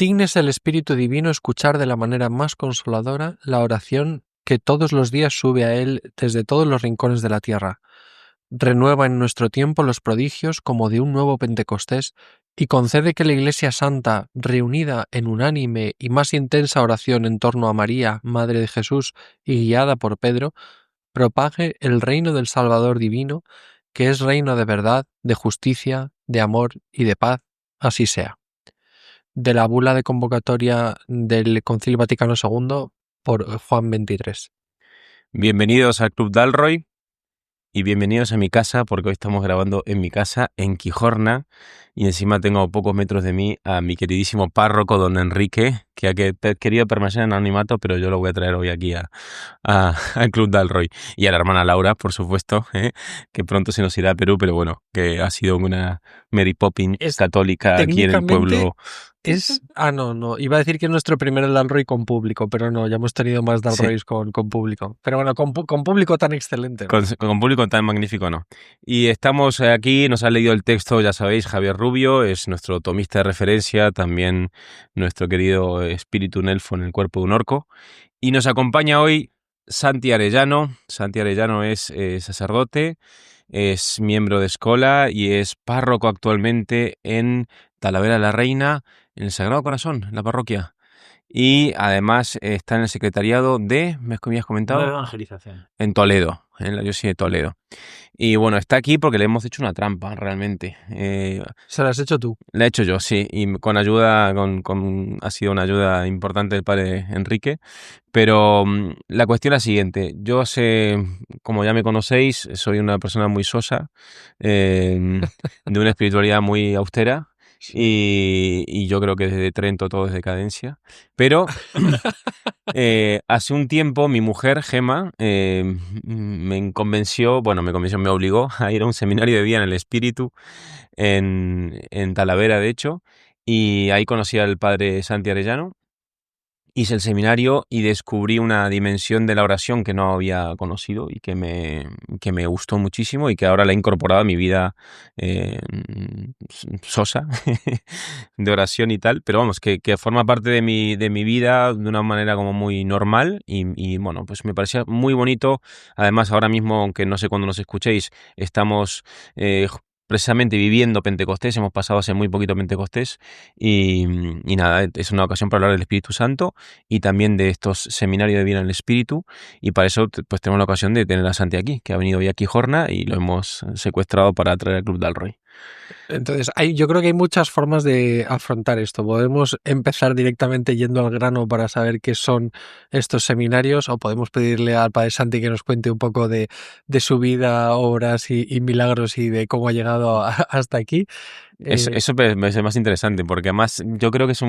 Dígnese el Espíritu Divino escuchar de la manera más consoladora la oración que todos los días sube a Él desde todos los rincones de la tierra. Renueva en nuestro tiempo los prodigios como de un nuevo Pentecostés y concede que la Iglesia Santa, reunida en unánime y más intensa oración en torno a María, Madre de Jesús, y guiada por Pedro, propague el reino del Salvador divino, que es reino de verdad, de justicia, de amor y de paz. Así sea. De la bula de convocatoria del Concilio Vaticano II por Juan XXIII. Bienvenidos al Club Dalroy y bienvenidos a mi casa, porque hoy estamos grabando en mi casa, en Quijorna, y encima tengo a pocos metros de mí a mi queridísimo párroco, don Enrique, que ha querido permanecer en anonimato, pero yo lo voy a traer hoy aquí al Club Dalroy. Y a la hermana Laura, por supuesto, que pronto se nos irá a Perú, pero bueno, que ha sido una Mary Poppins católica aquí en el pueblo. No. Iba a decir que es nuestro primer Dalroy con público, pero no, ya hemos tenido más Dalroys sí. con público. Pero bueno, con público tan excelente, ¿no? Con público tan magnífico, no. Y estamos aquí, nos ha leído el texto, ya sabéis, Javier Rubio, es nuestro tomista de referencia, también nuestro querido espíritu un elfo en el cuerpo de un orco. Y nos acompaña hoy Santi Arellano. Santi Arellano es sacerdote, es miembro de Escola y es párroco actualmente en Talavera de la Reina, en el Sagrado Corazón, en la parroquia. Y además está en el secretariado de, ¿me habías comentado? Nueva Evangelización. En Toledo, en la diócesis de Toledo. Y bueno, está aquí porque le hemos hecho una trampa, realmente. ¿Se la has hecho tú? La he hecho yo, sí, y con ayuda, ha sido una ayuda importante del padre Enrique. Pero la cuestión es la siguiente. Yo como ya me conocéis, soy una persona muy sosa, de una espiritualidad muy austera. Y yo creo que desde Trento todo es decadencia. Pero hace un tiempo mi mujer, Gema, me obligó a ir a un seminario de vida en el espíritu en Talavera, de hecho, y ahí conocí al padre Santi Arellano. Hice el seminario y descubrí una dimensión de la oración que no había conocido y que me gustó muchísimo y que ahora la he incorporado a mi vida sosa de oración y tal, pero vamos, que forma parte de mi vida de una manera como muy normal y bueno, pues me parecía muy bonito. Además, ahora mismo, aunque no sé cuándo nos escuchéis, estamos precisamente viviendo Pentecostés, hemos pasado hace muy poquito Pentecostés y nada, es una ocasión para hablar del Espíritu Santo y también de estos seminarios de vida en el Espíritu, y para eso pues tenemos la ocasión de tener a Santi aquí, que ha venido hoy a Quijorna y lo hemos secuestrado para traer al Club Dalroy. Entonces, yo creo que hay muchas formas de afrontar esto. Podemos empezar directamente yendo al grano para saber qué son estos seminarios, o podemos pedirle al padre Santi que nos cuente un poco de su vida, obras y milagros y de cómo ha llegado hasta aquí. Eso me parece más interesante, porque además yo creo que es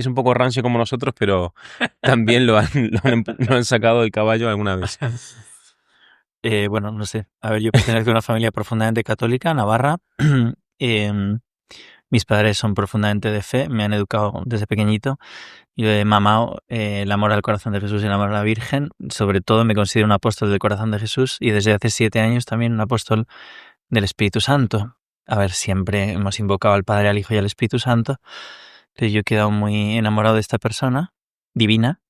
un poco rancio como nosotros, pero también lo han sacado del caballo alguna vez. Bueno, no sé. A ver, yo pertenezco a una familia profundamente católica, navarra. Mis padres son profundamente de fe, me han educado desde pequeñito. Yo he mamado el amor al corazón de Jesús y el amor a la Virgen. Sobre todo me considero un apóstol del corazón de Jesús y desde hace 7 años también un apóstol del Espíritu Santo. A ver, siempre hemos invocado al Padre, al Hijo y al Espíritu Santo. Entonces yo he quedado muy enamorado de esta persona divina,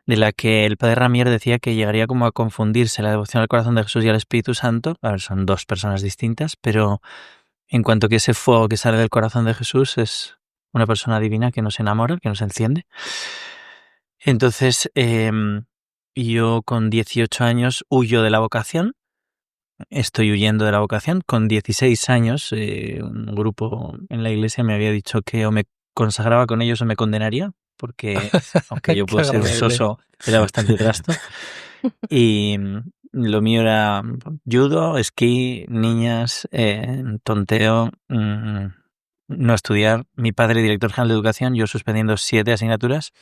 de la que el padre Ramier decía que llegaría como a confundirse la devoción al corazón de Jesús y al Espíritu Santo. A ver, son 2 personas distintas, pero en cuanto que ese fuego que sale del corazón de Jesús es una persona divina que nos enamora, que nos enciende. Entonces, yo con 18 años huyo de la vocación. Estoy huyendo de la vocación. Con 16 años, un grupo en la iglesia me había dicho que o me consagraba con ellos o me condenaría, porque aunque yo puedo ser un soso, era bastante trasto. Y lo mío era judo, esquí, niñas, tonteo, no estudiar. Mi padre, director general de educación, yo suspendiendo 7 asignaturas,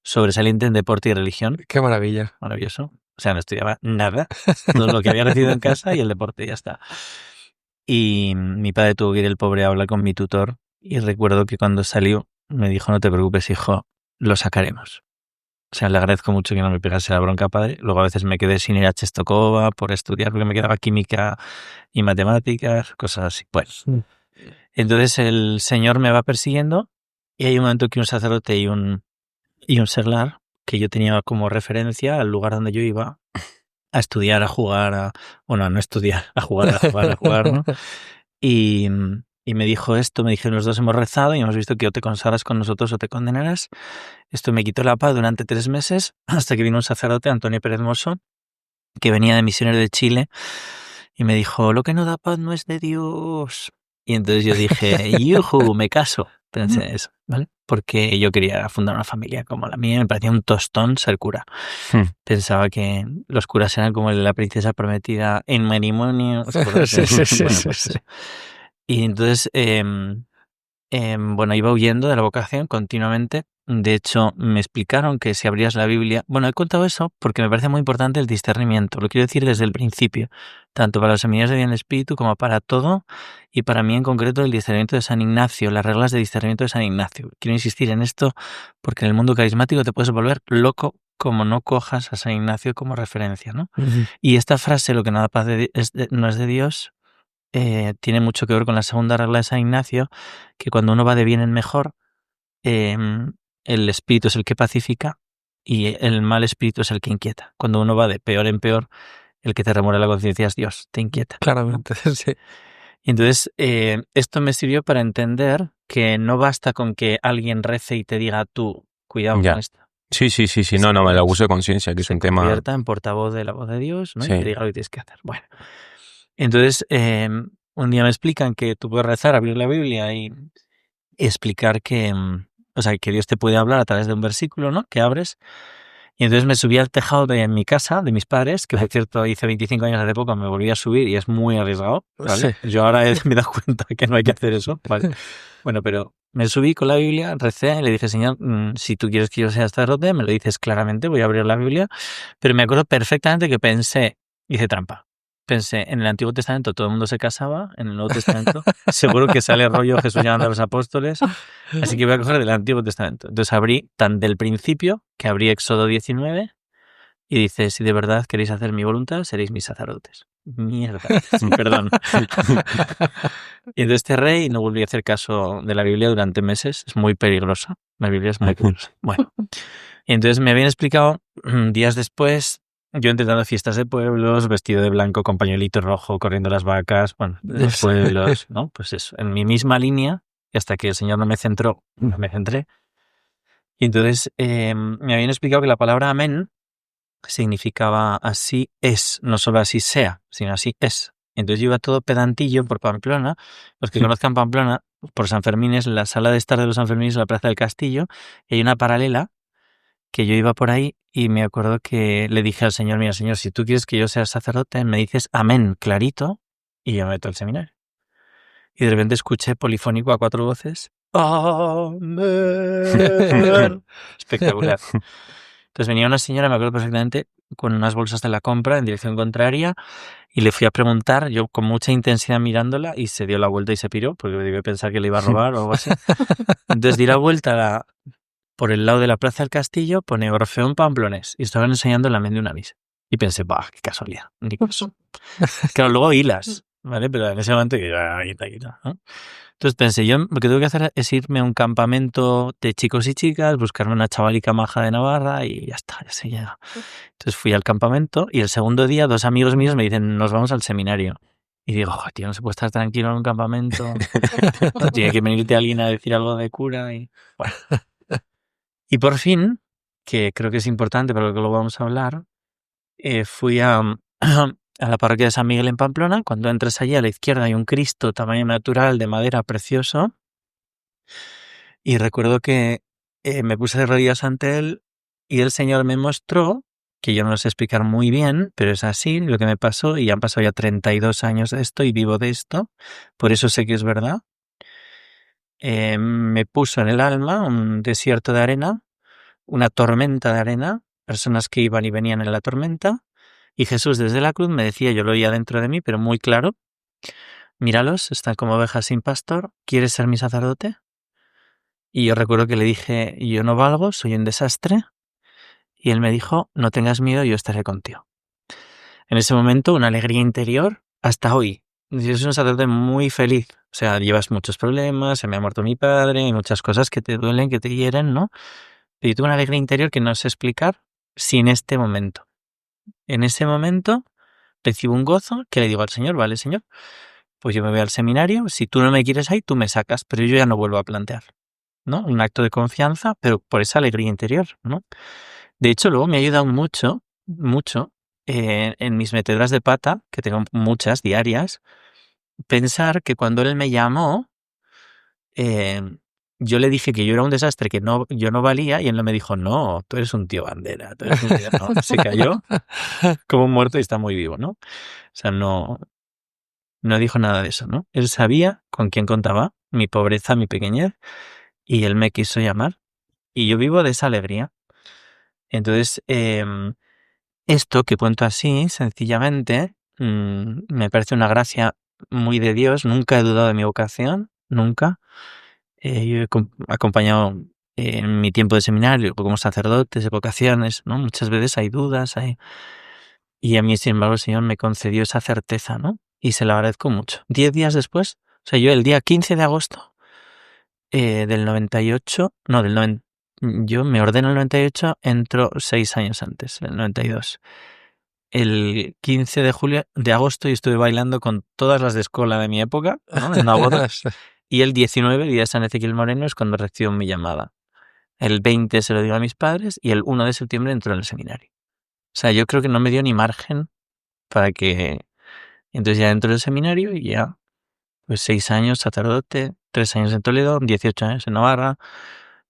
sobresaliente en deporte y religión. ¡Qué maravilla! Maravilloso. O sea, no estudiaba nada, todo lo que había recibido en casa y el deporte, ya está. Y mi padre tuvo que ir el pobre a hablar con mi tutor y recuerdo que cuando salió me dijo: no te preocupes, hijo, lo sacaremos. O sea, le agradezco mucho que no me pegase la bronca, padre. Luego a veces me quedé sin ir a Czestochowa por estudiar porque me quedaba química y matemáticas, cosas así. Pues entonces el Señor me va persiguiendo Y hay un momento que un sacerdote y un seglar, que yo tenía como referencia al lugar donde yo iba a estudiar, a jugar, bueno, a no estudiar, a jugar, ¿no? Y me dijo esto, me dijeron, los dos hemos rezado y hemos visto que o te consagras con nosotros o te condenarás. Esto me quitó la paz durante 3 meses, hasta que vino un sacerdote, Antonio Pérez Mosso, que venía de misionero de Chile, y me dijo, lo que no da paz no es de Dios. Y entonces yo dije, ¡yujú! Me caso. Pensé eso, ¿vale? Porque yo quería fundar una familia como la mía, me parecía un tostón ser cura. Pensaba que los curas eran como la princesa prometida en matrimonio. Sí. Y entonces, bueno, iba huyendo de la vocación continuamente. De hecho, me explicaron que si abrías la Biblia... Bueno, he contado eso porque me parece muy importante el discernimiento. Lo quiero decir desde el principio, tanto para los seminarios de vida en el espíritu como para todo, y para mí en concreto el discernimiento de San Ignacio, las reglas de discernimiento de San Ignacio. Quiero insistir en esto porque en el mundo carismático te puedes volver loco como no cojas a San Ignacio como referencia, ¿no? Y esta frase, lo que nada paz no es de Dios, tiene mucho que ver con la segunda regla de San Ignacio, que cuando uno va de bien en mejor, el espíritu es el que pacifica y el mal espíritu es el que inquieta. Cuando uno va de peor en peor, el que te remueve la conciencia es Dios, te inquieta. Claramente, sí. Y entonces, esto me sirvió para entender que no basta con que alguien rece y te diga tú, cuidado con esto. Sí, no, me lo uso de conciencia, que es un tema... Se convierta en portavoz de la voz de Dios, ¿no? Sí. Y te diga lo que tienes que hacer. Bueno, entonces, un día me explican que tú puedes rezar, abrir la Biblia y explicar que, o sea, que Dios te puede hablar a través de un versículo, ¿no? Que abres. Y entonces me subí al tejado de mi casa, de mis padres, que por cierto hice 25 años hace poco, me volví a subir y es muy arriesgado, ¿vale? Sí. Yo ahora me he dado cuenta que no hay que hacer eso, ¿vale? Bueno, pero me subí con la Biblia, recé y le dije, Señor, si tú quieres que yo sea sacerdote, me lo dices claramente, voy a abrir la Biblia. Pero me acuerdo perfectamente que pensé, hice trampa. Pensé, en el Antiguo Testamento todo el mundo se casaba, en el Nuevo Testamento seguro que sale rollo Jesús llamando a los apóstoles, así que voy a coger del Antiguo Testamento. Entonces abrí tan del principio, que abrí Éxodo 19, y dice, si de verdad queréis hacer mi voluntad, seréis mis sacerdotes. Mierda, perdón. Y entonces cerré y no volví a hacer caso de la Biblia durante meses. Es muy peligrosa. La Biblia es muy peligrosa. Bueno, y entonces me habían explicado días después, yo intentando fiestas de pueblos, vestido de blanco con pañuelito rojo, corriendo las vacas, bueno, de los pueblos, ¿no? Pues eso, en mi misma línea, y hasta que el Señor no me centré. Y entonces me habían explicado que la palabra amén significaba así es, no solo así sea, sino así es. Entonces yo iba todo pedantillo por Pamplona. Los que conozcan Pamplona, por San Fermín es la sala de estar de los Sanfermines, la Plaza del Castillo, y hay una paralela que yo iba por ahí y me acuerdo que le dije al Señor, mira, Señor, si tú quieres que yo sea sacerdote, me dices amén clarito y yo me meto al seminario. Y de repente escuché polifónico a 4 voces. Amén. Espectacular. Entonces venía una señora, me acuerdo perfectamente, con unas bolsas de la compra en dirección contraria y le fui a preguntar, yo con mucha intensidad mirándola, y se dio la vuelta y se piró, porque debí pensar que le iba a robar o algo así. Entonces di la vuelta por el lado de la Plaza del Castillo, pone Orfeón Pamplonés, y estaban enseñando el amén de una misa. Y pensé, bah, qué casualidad, ni caso. Claro, luego hilas, ¿vale? Pero en ese momento, ¿no? Entonces pensé, yo lo que tengo que hacer es irme a un campamento de chicos y chicas, buscarme una chavalica maja de Navarra y ya está, ya se llega. Entonces fui al campamento y el segundo día 2 amigos míos me dicen, nos vamos al seminario. Y digo, oh, tío, no se puede estar tranquilo en un campamento. Tiene que venirte alguien a decir algo de cura. Y bueno. Y por fin, que creo que es importante para lo que luego vamos a hablar, fui a la parroquia de San Miguel en Pamplona. Cuando entras allí a la izquierda hay un Cristo tamaño natural de madera precioso. Y recuerdo que me puse de rodillas ante él y el Señor me mostró, que yo no lo sé explicar muy bien, pero es así lo que me pasó, y han pasado ya 32 años de esto y vivo de esto, por eso sé que es verdad. Me puso en el alma un desierto de arena, una tormenta de arena, personas que iban y venían en la tormenta, y Jesús desde la cruz me decía, yo lo oía dentro de mí, pero muy claro, míralos, están como ovejas sin pastor, ¿quieres ser mi sacerdote? Y yo recuerdo que le dije, yo no valgo, soy un desastre, y él me dijo, no tengas miedo, yo estaré contigo. En ese momento, una alegría interior, hasta hoy, yo soy un sacerdote muy feliz. O sea, llevas muchos problemas, se me ha muerto mi padre, hay muchas cosas que te duelen, que te hieren, ¿no? Pero yo tengo una alegría interior que no sé explicar sin este momento. En ese momento recibo un gozo que le digo al Señor, vale, Señor, pues yo me voy al seminario, si tú no me quieres ahí, tú me sacas, pero yo ya no vuelvo a plantear, ¿no? Un acto de confianza, pero por esa alegría interior, ¿no? De hecho, luego me ha ayudado mucho, mucho, en mis meteduras de pata, que tengo muchas diarias, pensar que cuando él me llamó, eh, yo le dije que yo era un desastre, que no, yo no valía, y él no me dijo, no, tú eres un tío bandera, tú eres un tío... No, se cayó como un muerto y está muy vivo, ¿no? O sea, no dijo nada de eso, ¿no? Él sabía con quién contaba, mi pobreza, mi pequeñez, y él me quiso llamar. Y yo vivo de esa alegría. Entonces, esto que cuento así, sencillamente, me parece una gracia muy de Dios. Nunca he dudado de mi vocación, nunca. Yo he acompañado en mi tiempo de seminario como sacerdotes de vocaciones, ¿no? Muchas veces hay dudas, y a mí, sin embargo, el Señor me concedió esa certeza, ¿no? Y se lo agradezco mucho. 10 días después, o sea, yo el día 15 de agosto del 98, no, yo me ordeno el 98, entro 6 años antes, el 92. El 15 de agosto yo estuve bailando con todas las de escuela de mi época, ¿no? En una boda. Y el 19, día de San Ezequiel Moreno, es cuando recibo mi llamada. El 20 se lo digo a mis padres y el 1 de septiembre entro en el seminario. O sea, yo creo que no me dio ni margen para que... Entonces ya entro en el seminario y ya, pues 6 años sacerdote, 3 años en Toledo, 18 años en Navarra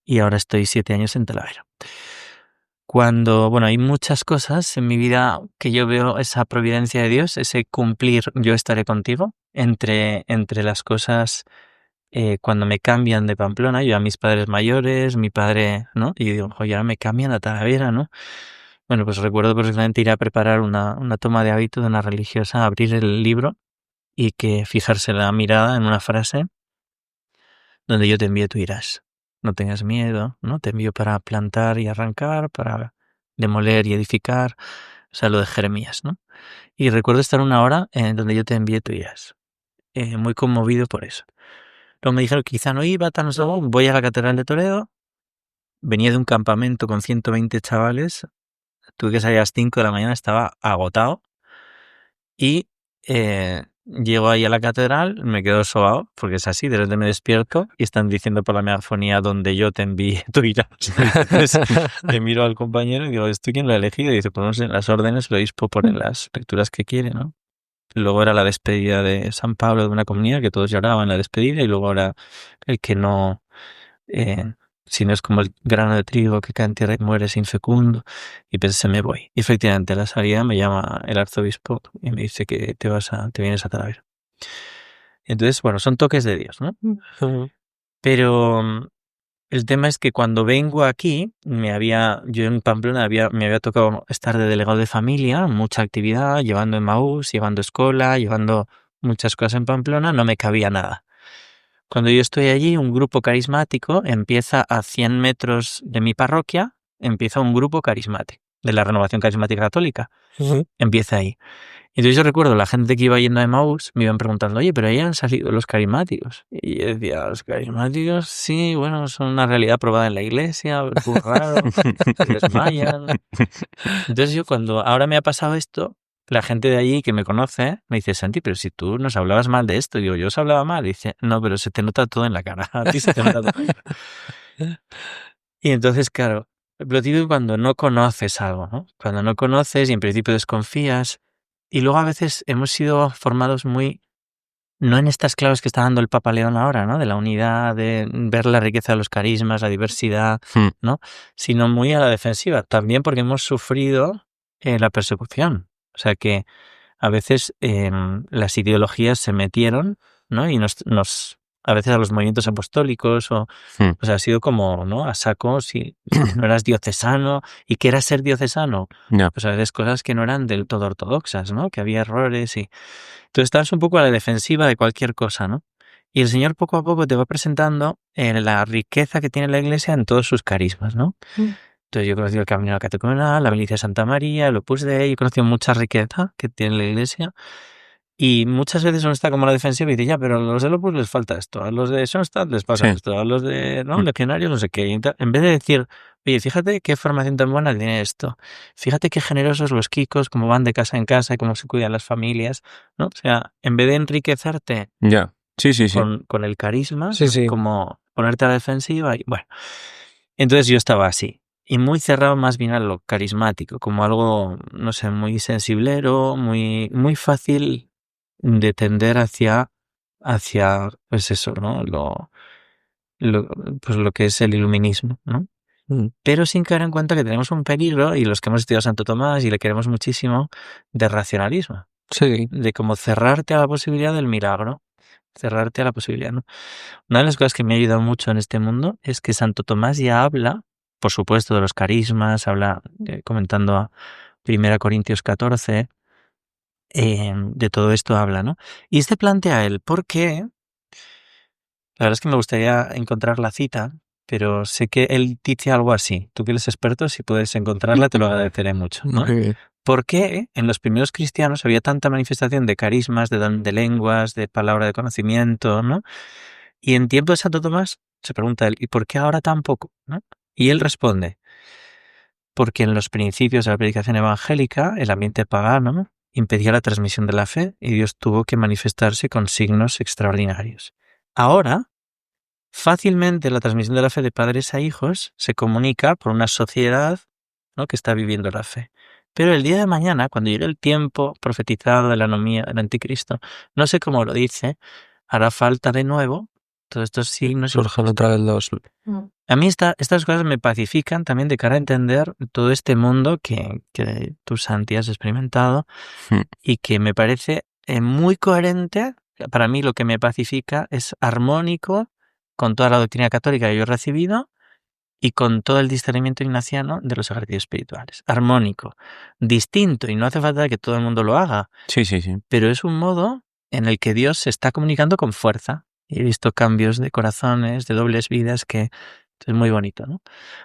y ahora estoy 7 años en Talavera. Cuando, bueno, hay muchas cosas en mi vida que yo veo esa providencia de Dios, ese cumplir, yo estaré contigo, entre las cosas cuando me cambian de Pamplona, yo a mis padres mayores, mi padre, ¿no? Y digo, oye, ahora me cambian a Talavera, ¿no? Bueno, pues recuerdo perfectamente ir a preparar una toma de hábito de una religiosa, abrir el libro y que fijarse la mirada en una frase donde yo te envío, tú irás. No tengas miedo, ¿no? Te envío para plantar y arrancar, para demoler y edificar. O sea, lo de Jeremías, ¿no? Y recuerdo estar una hora en donde yo te envío, tú irás. Muy conmovido por eso. Luego me dijeron que quizá no iba, tan solo voy a la Catedral de Toledo. Venía de un campamento con 120 chavales. Tuve que salir a las 5 de la mañana, estaba agotado. Y llego ahí a la catedral, me quedo sobado, porque es así, de repente me despierto y están diciendo por la megafonía donde yo te envíe, tú irás. Entonces le miro al compañero y digo, ¿esto quién lo ha elegido? Y dice, pues no sé, en las órdenes el obispo pone las lecturas que quiere, ¿no? Luego era la despedida de San Pablo de una comunidad, que todos lloraban la despedida, y luego era el que no... si no es como el grano de trigo que cae en tierra y muere sin infecundo, y pensé, me voy. Y efectivamente, a la salida me llama el arzobispo y me dice que te vienes a Talavera. Entonces, bueno, son toques de Dios, ¿no? Pero el tema es que cuando vengo aquí, yo en Pamplona me había tocado estar de delegado de familia, mucha actividad, llevando Emmaús, llevando escuela, llevando muchas cosas en Pamplona, no me cabía nada. Cuando yo estoy allí, un grupo carismático empieza a 100 metros de mi parroquia, empieza un grupo carismático, de la Renovación Carismática Católica. Empieza ahí. Entonces yo recuerdo, la gente que iba yendo a Emmaús me iban preguntando, oye, pero ahí han salido los carismáticos. Y yo decía, los carismáticos, sí, bueno, son una realidad probada en la iglesia, es muy raro, se desmayan. Entonces yo cuando ahora me ha pasado esto, la gente de allí que me conoce me dice, Santi, pero si tú nos hablabas mal de esto, digo, yo os hablaba mal. Y dice, no, pero se te nota todo en la cara. A ti se te nota todo en la cara. Y entonces, claro, lo digo cuando no conoces algo, ¿no? Cuando no conoces y en principio desconfías. Y luego a veces hemos sido formados no en estas claves que está dando el Papa León ahora, ¿no? De la unidad, de ver la riqueza de los carismas, la diversidad, ¿no? Sino muy a la defensiva. También porque hemos sufrido la persecución. O sea que a veces las ideologías se metieron, ¿no? Y a veces a los movimientos apostólicos, o sea, ha sido como, ¿no? A saco, si no eras diocesano. ¿Y qué era ser diocesano? No. Pues a veces cosas que no eran del todo ortodoxas, ¿no? Que había errores y... Entonces estás un poco a la defensiva de cualquier cosa, ¿no? Y el Señor poco a poco te va presentando la riqueza que tiene la Iglesia en todos sus carismas, ¿no? Entonces yo he conocido el Camino Catecumenal, la Milicia de Santa María, el Opus Dei, he conocido mucha riqueza que tiene la Iglesia Y muchas veces uno está como a la defensiva y dice, ya, pero a los del Opus les falta esto, a los de Schoenstatt les pasa Sí. esto, a los de Mm. Legionarios no sé qué. En vez de decir, oye, fíjate qué formación tan buena tiene esto, fíjate qué generosos los kikos, cómo van de casa en casa y cómo se cuidan las familias, ¿no? O sea, en vez de enriquecerte Ya. Sí, sí, sí. con el carisma, Sí, es sí. como ponerte a la defensiva y bueno. Entonces yo estaba así. Y muy cerrado más bien a lo carismático, como algo, no sé, muy sensiblero, muy fácil de tender hacia, pues eso, ¿no? Pues lo que es el iluminismo, ¿no? Mm. Pero sin caer en cuenta que tenemos un peligro, y los que hemos estudiado Santo Tomás y le queremos muchísimo, de racionalismo, Sí. de como cerrarte a la posibilidad del milagro, cerrarte a la posibilidad, ¿no? Una de las cosas que me ha ayudado mucho en este mundo es que Santo Tomás ya habla, por supuesto, de los carismas, habla, comentando a 1 Corintios 14, de todo esto habla, ¿no? Y plantea el por qué. La verdad es que me gustaría encontrar la cita, pero sé que él dice algo así. Tú que eres experto, si puedes encontrarla, te lo agradeceré mucho, ¿no? Muy bien. ¿Por qué en los primeros cristianos había tanta manifestación de carismas, de don de lenguas, de palabra de conocimiento, ¿no? Y en tiempo de Santo Tomás se pregunta él, ¿y por qué ahora tan poco? ¿No? Y él responde, porque en los principios de la predicación evangélica, el ambiente pagano impedía la transmisión de la fe y Dios tuvo que manifestarse con signos extraordinarios. Ahora, fácilmente la transmisión de la fe de padres a hijos se comunica por una sociedad, ¿no?, que está viviendo la fe. Pero el día de mañana, cuando llegue el tiempo profetizado de la anomía del anticristo, no sé cómo lo dice, hará falta de nuevo todos estos signos. Surjan otra vez los... A mí estas cosas me pacifican también de cara a entender todo este mundo que tú, Santi, has experimentado Mm. y que me parece muy coherente. Para mí lo que me pacifica es armónico con toda la doctrina católica que yo he recibido y con todo el discernimiento ignaciano de los ejercicios espirituales. Armónico, distinto, y no hace falta que todo el mundo lo haga, Sí, sí, sí. pero es un modo en el que Dios se está comunicando con fuerza. Y he visto cambios de corazones, de dobles vidas, que es muy bonito, ¿no?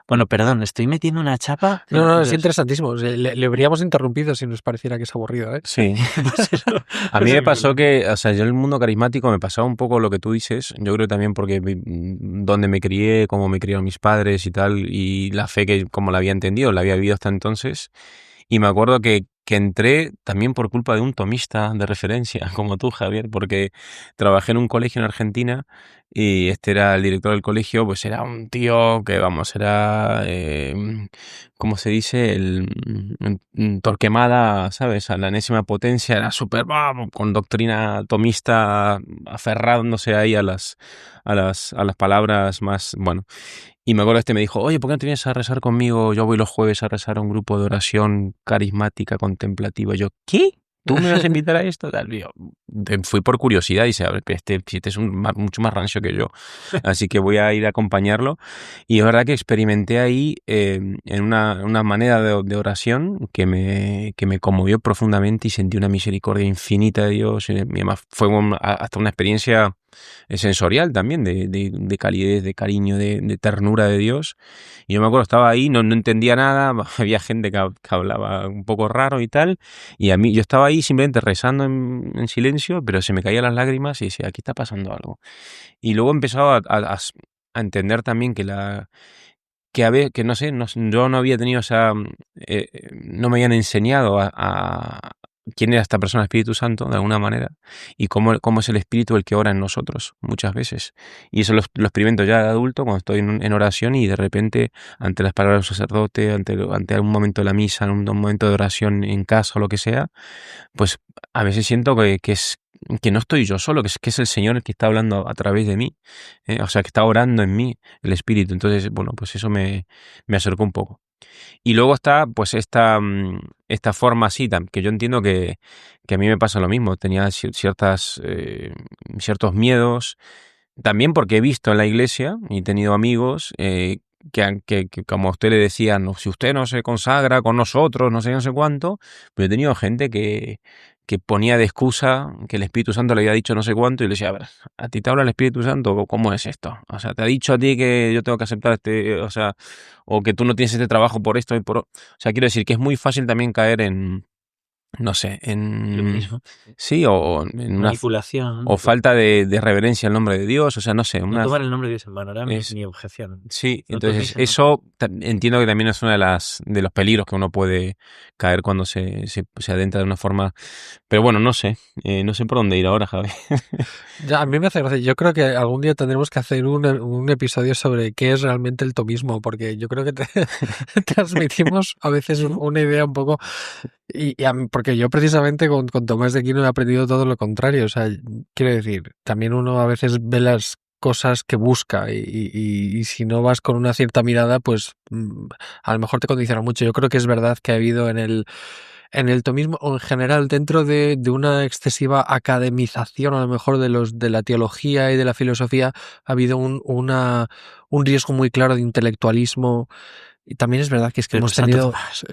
Bueno, perdón, estoy metiendo una chapa. No, es Dios. interesantísimo. Le habríamos interrumpido si nos pareciera que es aburrido, ¿eh? Sí. Pues eso. A mí me pasó que, o sea, yo en el mundo carismático me pasaba un poco lo que tú dices. Yo creo también porque donde me crié, cómo me criaron mis padres y tal, y la fe que como la había entendido, la había vivido hasta entonces. Y me acuerdo que entré también por culpa de un tomista de referencia, como tú, Javier, porque trabajé en un colegio en Argentina y este era el director del colegio, pues era un tío que, vamos, era, ¿cómo se dice? Torquemada, ¿sabes? A la enésima potencia, era súper, vamos, con doctrina tomista, aferrándose ahí a las palabras más, bueno. Y me acuerdo me dijo, oye, ¿por qué no te vienes a rezar conmigo? Yo voy los jueves a rezar a un grupo de oración carismática, contemplativa. Yo, ¿qué? ¿Tú me vas a invitar a esto? Tal. Y yo, fui por curiosidad y dice, a ver, este es mucho más rancio que yo. Así que voy a ir a acompañarlo. Y es verdad que experimenté ahí en una manera de oración que me conmovió profundamente y sentí una misericordia infinita de Dios. Y además fue hasta una experiencia sensorial también, de calidez, de cariño, de ternura de Dios. Y yo me acuerdo, estaba ahí, no entendía nada, había gente que hablaba un poco raro y tal, y a mí yo estaba ahí simplemente rezando en silencio, pero se me caían las lágrimas y decía, aquí está pasando algo. Y luego empezaba a entender también que no sé, yo no había tenido no me habían enseñado a quién era esta persona, el Espíritu Santo, de alguna manera, y cómo es el Espíritu el que ora en nosotros, muchas veces. Y eso lo experimento ya de adulto, cuando estoy en oración y de repente, ante las palabras del sacerdote, ante algún momento de la misa, en un momento de oración en casa o lo que sea, pues a veces siento que no estoy yo solo, que es el Señor el que está hablando a través de mí, o sea, que está orando en mí el Espíritu. Entonces, bueno, pues eso me acercó un poco. Y luego está pues esta forma así, que yo entiendo que a mí me pasa lo mismo. Tenía ciertos miedos, también porque he visto en la iglesia y he tenido amigos que como a usted le decían, "No, si usted no se consagra con nosotros, no sé, no sé cuánto", pero he tenido gente que ponía de excusa que el Espíritu Santo le había dicho no sé cuánto y le decía, a ver, ¿a ti te habla el Espíritu Santo? ¿Cómo es esto? O sea, ¿te ha dicho a ti que yo tengo que aceptar o sea, o que tú no tienes este trabajo por esto y por... O sea, quiero decir que es muy fácil también caer no sé, Iluminismo. sí, o en una Manipulación. o falta de reverencia al nombre de Dios, o sea, no sé, No tomar el nombre de Dios en vano, era mi objeción. sí, No entonces toméis el nombre. eso entiendo que también es uno de los peligros que uno puede caer cuando se adentra de una forma. Pero bueno, no sé por dónde ir ahora, Javi. Ya, a mí me hace gracia. Yo creo que algún día tendremos que hacer un episodio sobre qué es realmente el tomismo, porque yo creo que transmitimos a veces una idea un poco. Porque yo precisamente con Tomás de Aquino he aprendido todo lo contrario. O sea, quiero decir, también uno a veces ve las cosas que busca y si no vas con una cierta mirada, pues a lo mejor te condiciona mucho. Yo creo que es verdad que ha habido en el tomismo o en general dentro de una excesiva academización a lo mejor de la teología y de la filosofía ha habido un riesgo muy claro de intelectualismo y también es verdad que es que Pero hemos Santo tenido Tomás.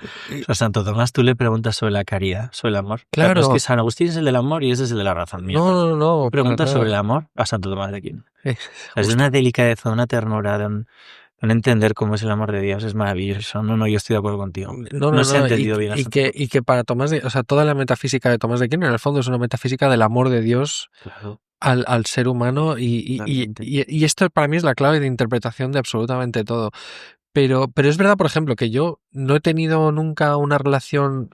A Santo Tomás tú le preguntas sobre la caridad, sobre el amor. No es claro que San Agustín es el del amor y ese es el de la razón. no para Preguntas sobre el nada. amor a Santo Tomás de Aquino. Eh, Es de una delicadeza, de una ternura, de un entender cómo es el amor de Dios. Es maravilloso. No, yo estoy de acuerdo contigo. No se ha entendido bien a Santo Tomás. Y que para Tomás de, o sea, toda la metafísica de Tomás de Aquino en el fondo es una metafísica del amor de Dios Claro, al ser humano totalmente. y esto para mí es la clave de interpretación de absolutamente todo. Pero es verdad, por ejemplo, que yo no he tenido nunca una relación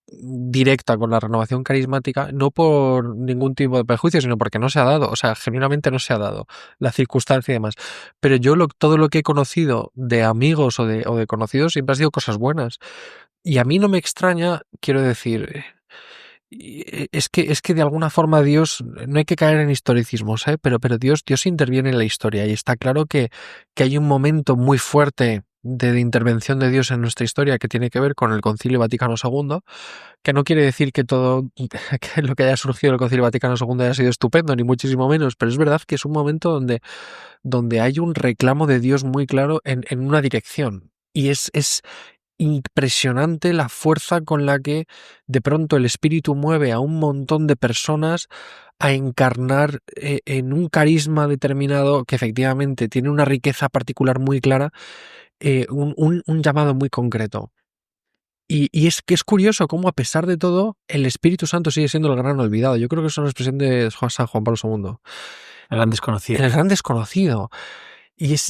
directa con la renovación carismática, no por ningún tipo de prejuicio, sino porque no se ha dado, o sea, genuinamente no se ha dado la circunstancia y demás. Pero yo todo lo que he conocido de amigos o de conocidos siempre ha sido cosas buenas. Y a mí no me extraña, quiero decir, es que de alguna forma Dios, no hay que caer en historicismos, ¿eh? Pero Dios interviene en la historia y está claro que hay un momento muy fuerte de intervención de Dios en nuestra historia que tiene que ver con el Concilio Vaticano II, que no quiere decir que todo que lo que haya surgido del Concilio Vaticano II haya sido estupendo, ni muchísimo menos, pero es verdad que es un momento donde hay un reclamo de Dios muy claro en una dirección. Y es impresionante la fuerza con la que de pronto el espíritu mueve a un montón de personas a encarnar en un carisma determinado que efectivamente tiene una riqueza particular muy clara, un llamado muy concreto. Y es que es curioso cómo a pesar de todo el Espíritu Santo sigue siendo el gran olvidado. Yo creo que es una expresión de San Juan Pablo II. El gran desconocido. El gran desconocido. Es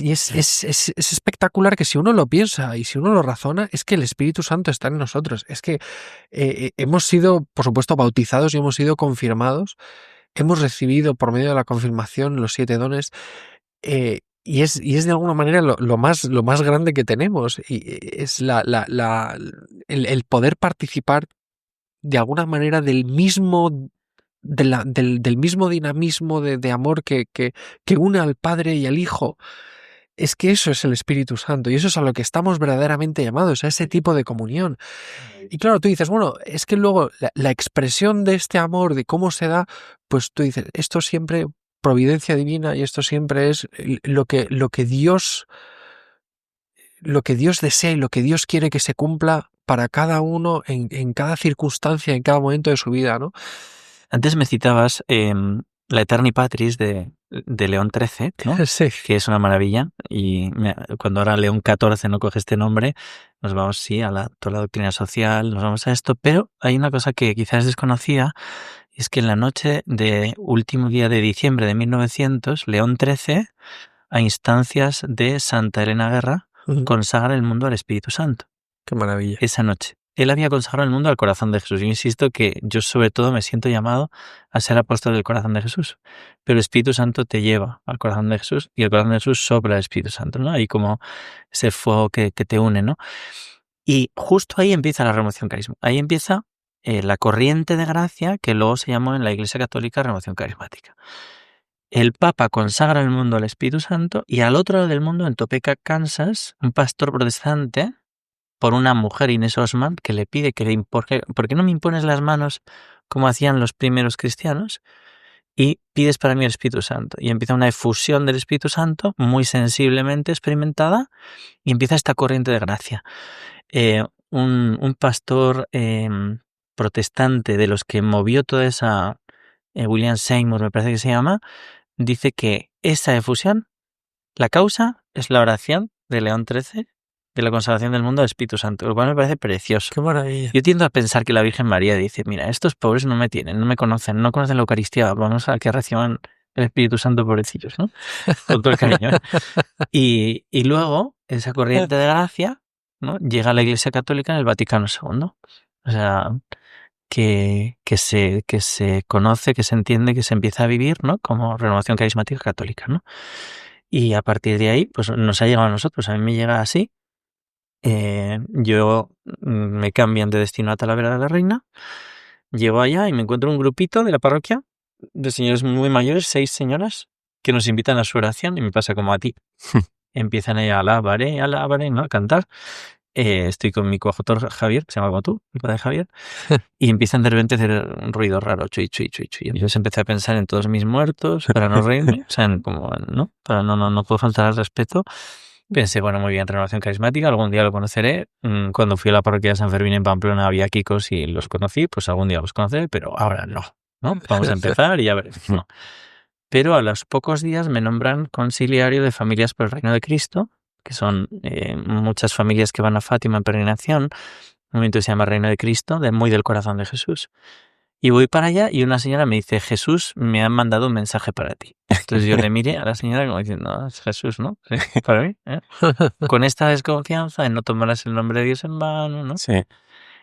espectacular que si uno lo piensa y si uno lo razona, es que el Espíritu Santo está en nosotros. Es que hemos sido, por supuesto, bautizados y hemos sido confirmados. Hemos recibido por medio de la confirmación los 7 dones. Y es de alguna manera lo más grande que tenemos. Y es el poder participar de alguna manera del mismo del mismo dinamismo de amor que une al Padre y al Hijo. Es que eso es el Espíritu Santo y eso es a lo que estamos verdaderamente llamados, a ese tipo de comunión. Y claro, tú dices, bueno, es que luego la expresión de este amor, de cómo se da, pues tú dices, esto siempre providencia divina y esto siempre es lo que Dios desea y lo que Dios quiere que se cumpla para cada uno en cada circunstancia, en cada momento de su vida, ¿no? Antes me citabas la Eterni Patris de León XIII, ¿no? Sí. Que es una maravilla. Y cuando ahora León XIV no coge este nombre, nos vamos, sí, a toda la doctrina social, nos vamos a esto. Pero hay una cosa que quizás desconocía, y es que en la noche de último día de diciembre de 1900, León XIII, a instancias de Santa Elena Guerra, consagra el mundo al Espíritu Santo. Qué maravilla. Esa noche. Él había consagrado el mundo al corazón de Jesús. Yo insisto que yo sobre todo me siento llamado a ser apóstol del corazón de Jesús. Pero el Espíritu Santo te lleva al corazón de Jesús y el corazón de Jesús sopla el Espíritu Santo, ¿no? Ahí como ese fuego que te une, ¿no? Y justo ahí empieza la renovación carismática. Ahí empieza la corriente de gracia que luego se llamó en la Iglesia Católica renovación carismática. El Papa consagra el mundo al Espíritu Santo y al otro lado del mundo, en Topeka, Kansas, un pastor protestante, por una mujer, Inés Osman, que le pide que ¿por qué no me impones las manos como hacían los primeros cristianos? Y pides para mí el Espíritu Santo. Y empieza una efusión del Espíritu Santo muy sensiblemente experimentada y empieza esta corriente de gracia. Un pastor protestante de los que movió toda esa, William Seymour me parece que se llama, dice que esa efusión, la causa es la oración de León XIII de la consolación del mundo al Espíritu Santo, lo cual me parece precioso. Qué maravilla. Yo tiendo a pensar que la Virgen María dice, mira, estos pobres no me tienen, no me conocen, no conocen la Eucaristía, vamos a que reciban el Espíritu Santo, pobrecillos, ¿no? Con todo el cariño. Y luego, esa corriente de gracia, ¿no?, llega a la Iglesia Católica en el Vaticano II. O sea, que se conoce, que se entiende, que se empieza a vivir, ¿no?, como renovación carismática católica, ¿no? Y a partir de ahí, pues nos ha llegado a nosotros. A mí me llega así. Yo me cambian de destino a Talavera de la Reina. Llego allá y me encuentro un grupito de la parroquia de señores muy mayores, 6 señoras, que nos invitan a su oración y me pasa como a ti. Empiezan ahí a alabaré, ¿no?, a cantar. Estoy con mi coautor Javier, que se llama como tú, mi padre Javier, y empiezan de repente a hacer un ruido raro, chui, chui, chui, chui. Y entonces empecé a pensar en todos mis muertos, para no reírme, o sea, como, ¿no?, para no puedo faltar al respeto. Pensé, bueno, muy bien, renovación carismática, algún día lo conoceré. Cuando fui a la parroquia de San Fermín en Pamplona había Kikos y los conocí, pues algún día los conoceré, pero ahora no, ¿no? Vamos a empezar y ya veremos, ¿no? Pero a los pocos días me nombran conciliario de Familias por el Reino de Cristo, que son muchas familias que van a Fátima en peregrinación, un movimiento que se llama Reino de Cristo, muy del corazón de Jesús. Y voy para allá y una señora me dice, Jesús me ha mandado un mensaje para ti. Entonces yo le miré a la señora como diciendo, no, es Jesús, ¿no? Sí, para mí, ¿eh? Con esta desconfianza de no tomarás el nombre de Dios en vano, ¿no? Sí.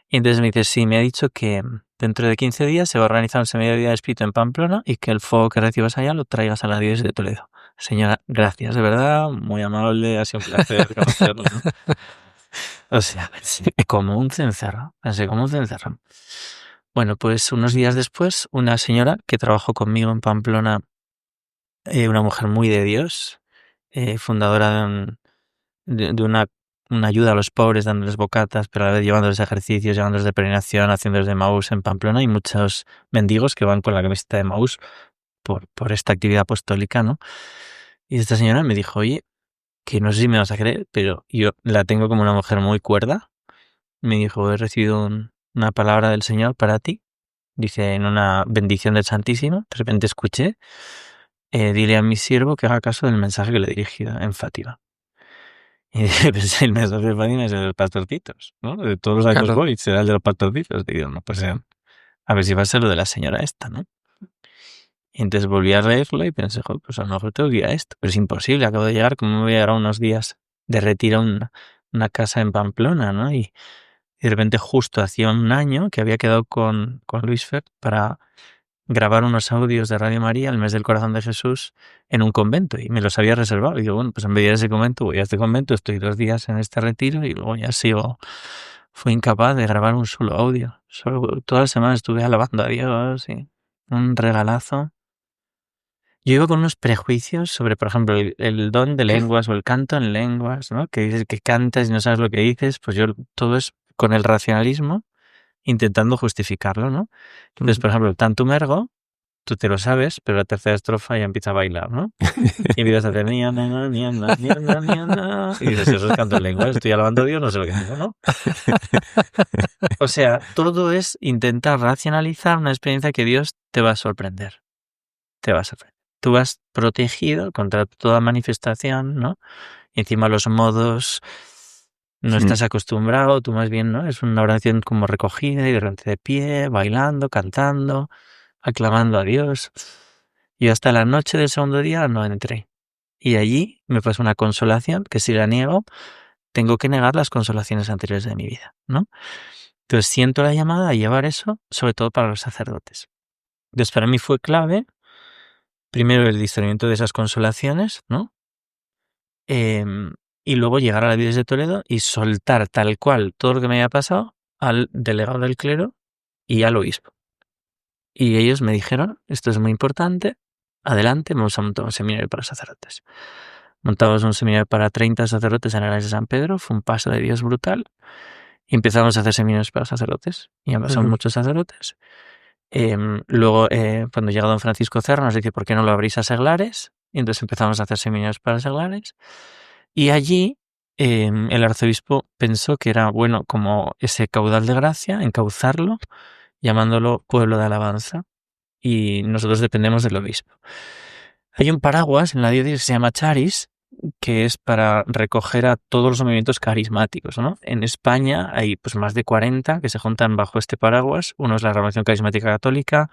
Y entonces me dice, sí, me ha dicho que dentro de 15 días se va a organizar un seminario de vida de espíritu en Pamplona y que el fuego que recibas allá lo traigas a la diócesis de Toledo. Señora, gracias, de verdad, muy amable, ha sido un placer conocerlo, ¿no? O sea, pensé como un cencerro. Bueno, pues unos días después, una señora que trabajó conmigo en Pamplona, una mujer muy de Dios, fundadora de una ayuda a los pobres, dándoles bocatas, pero a la vez llevándoles ejercicios, llevándoles de peregrinación, haciéndoles de Maús en Pamplona, y muchos mendigos que van con la camiseta de Maús por esta actividad apostólica, ¿no? Y esta señora me dijo, oye, que no sé si me vas a creer, pero yo la tengo como una mujer muy cuerda. Me dijo, he recibido una palabra del Señor para ti. Dice, en una bendición del Santísimo. De repente escuché, dile a mi siervo que haga caso del mensaje que le he dirigido en Fátima. Y pensé, el mensaje de Fátima es el de los pastorcitos, ¿no? De todos los años Claro. voy, será el de los pastorcitos. Digo, no, pues a ver si va a ser lo de la señora esta, ¿no? Y entonces volví a leerlo y pensé, joder, pues a lo mejor tengo que ir a esto. Pero es imposible, acabo de llegar, como me voy a llegar a unos días de retiro a una casa en Pamplona, ¿no? Y de repente justo hacía un año que había quedado con Luis Fer para grabar unos audios de Radio María, el mes del corazón de Jesús, en un convento, y me los había reservado. Y digo, bueno, pues en vez de ir a ese convento, voy a este convento, estoy 2 días en este retiro y luego ya sigo. Fui incapaz de grabar un solo audio. Toda la semana estuve alabando a Dios y un regalazo. Yo iba con unos prejuicios sobre, por ejemplo, el don de lenguas o el canto en lenguas, ¿no? Que dices que cantas y no sabes lo que dices, pues yo todo es con el racionalismo intentando justificarlo, ¿no? Entonces, por ejemplo, el Tantum Ergo, tú te lo sabes, pero la tercera estrofa ya empieza a bailar, ¿no? Y empiezas a hacer ni na, ni na, ni na, ni na, y dices, eso es canto en lenguas, estoy alabando a Dios, no sé lo que digo, ¿no? O sea, todo es intentar racionalizar una experiencia que Dios te va a sorprender. Te va a sorprender. Tú vas protegido contra toda manifestación, ¿no? Y encima los modos no estás acostumbrado, tú más bien, ¿no? Es una oración como recogida y de repente de pie, bailando, cantando, aclamando a Dios. Y hasta la noche del segundo día no entré. Y allí me pasó una consolación que si la niego, tengo que negar las consolaciones anteriores de mi vida, ¿no? Entonces siento la llamada a llevar eso, sobre todo para los sacerdotes. Entonces para mí fue clave, primero el discernimiento de esas consolaciones, ¿no? Y luego llegar a la diócesis de Toledo y soltar tal cual todo lo que me había pasado al delegado del clero y al obispo. Y ellos me dijeron, esto es muy importante, adelante, vamos a montar un seminario para sacerdotes. Montamos un seminario para 30 sacerdotes en Arenales de San Pedro, fue un paso de Dios brutal. Y empezamos a hacer seminarios para sacerdotes, y además son muchos sacerdotes. Luego, cuando llega don Francisco Cerro, nos dice, ¿por qué no lo abrís a seglares? Y entonces empezamos a hacer seminarios para seglares. Y allí el arzobispo pensó que era bueno como ese caudal de gracia, encauzarlo, llamándolo pueblo de alabanza. Y nosotros dependemos del obispo. Hay un paraguas en la diócesis que se llama Charis, que es para recoger a todos los movimientos carismáticos, ¿no? En España hay pues más de 40 que se juntan bajo este paraguas. Uno es la Renovación Carismática Católica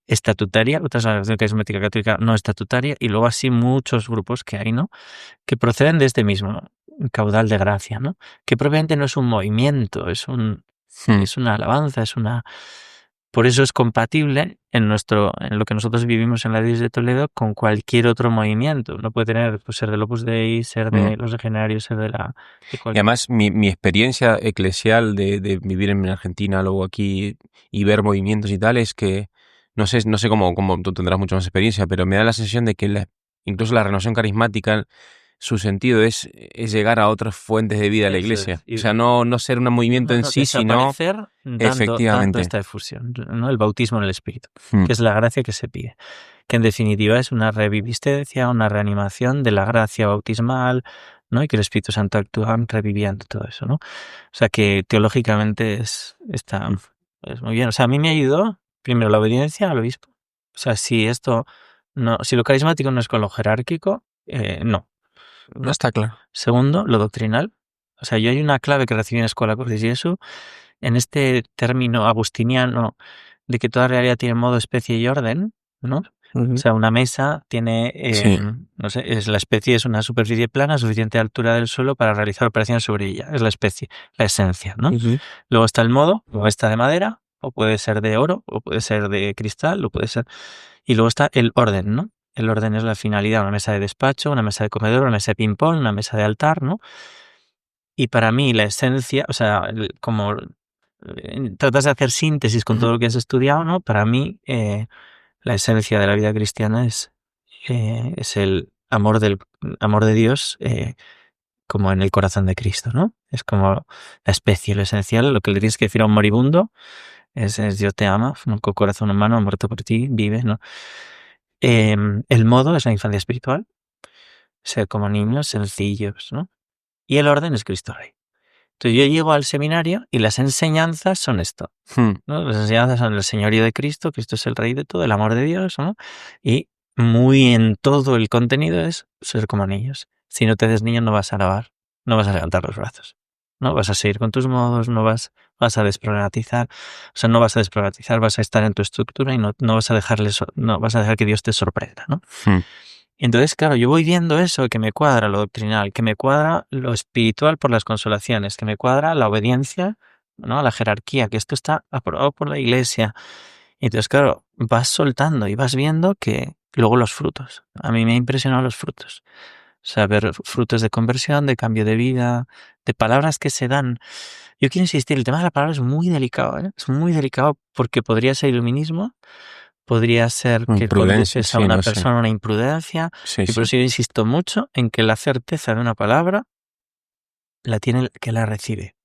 estatutaria, otra es la Renovación Carismática Católica no estatutaria, y luego así muchos grupos que hay, ¿no? Que proceden de este mismo caudal de gracia, ¿no? Que probablemente no es un movimiento, es una alabanza, por eso es compatible en lo que nosotros vivimos en la Diócesis de Toledo con cualquier otro movimiento. No puede tener, pues, ser del Opus Dei, ser de los legionarios, ser de Y cualquier. además mi experiencia eclesial de vivir en Argentina, luego aquí, y ver movimientos y tal, es que no sé cómo tú tendrás mucha más experiencia, pero me da la sensación de que incluso la renovación carismática, su sentido es llegar a otras fuentes de vida de la Eso Iglesia. es. O sea, no ser un movimiento en sí, sino desaparecer dando efectivamente. esta efusión, ¿no? El bautismo en el Espíritu, Mm. que es la gracia que se pide. Que en definitiva es una reviviscencia, una reanimación de la gracia bautismal, ¿no? Y que el Espíritu Santo actúa reviviendo todo eso, ¿no? O sea que teológicamente es muy bien. O sea, a mí me ayudó primero la obediencia al obispo. O sea, si lo carismático no es con lo jerárquico, no. No está claro. Segundo, lo doctrinal. O sea, yo hay una clave que recibí en Escola Cordis Jesu, en este término agustiniano de que toda realidad tiene modo, especie y orden, ¿no? O sea, una mesa tiene, Sí. no sé, la especie es una superficie plana a suficiente altura del suelo para realizar operaciones sobre ella. Es la especie, la esencia, ¿no? Luego está el modo, o está de madera, o puede ser de oro, o puede ser de cristal, o puede ser... Y luego está el orden, ¿no? El orden es la finalidad, una mesa de despacho, una mesa de comedor, una mesa de ping-pong, una mesa de altar, ¿no? Y para mí la esencia, o sea, como tratas de hacer síntesis con todo lo que has estudiado, ¿no? Para mí la esencia de la vida cristiana es el amor de Dios como en el corazón de Cristo, ¿no? Es como la especie, lo esencial, lo que le tienes que decir a un moribundo es Dios te ama, ¿no? Con corazón humano ha muerto por ti, vive, ¿no? El modo es la infancia espiritual, ser como niños sencillos, ¿no? Y el orden es Cristo Rey. Entonces yo llego al seminario y las enseñanzas son esto, ¿no? Las enseñanzas son el señorío de Cristo es el Rey de todo, el amor de Dios, ¿no? Y muy en todo el contenido es ser como niños. Si no te des niño no vas a alabar, no vas a levantar los brazos, no vas a seguir con tus modos, vas a desprogrammatizar, o sea, no vas a desprogrammatizar, vas a estar en tu estructura y no vas a dejar que Dios te sorprenda, ¿no? Entonces, claro, yo voy viendo eso, que me cuadra lo doctrinal, que me cuadra lo espiritual por las consolaciones, que me cuadra la obediencia, ¿no? La jerarquía, que esto está aprobado por la Iglesia. Y entonces, claro, vas soltando y vas viendo que luego los frutos. A mí me han impresionado los frutos. O sea, ver frutos de conversión, de cambio de vida, de palabras que se dan. Yo quiero insistir, el tema de la palabra es muy delicado, ¿eh? Es muy delicado porque podría ser iluminismo, podría ser que conduces a una persona una imprudencia, y por eso yo insisto mucho en que la certeza de una palabra la tiene el que la recibe.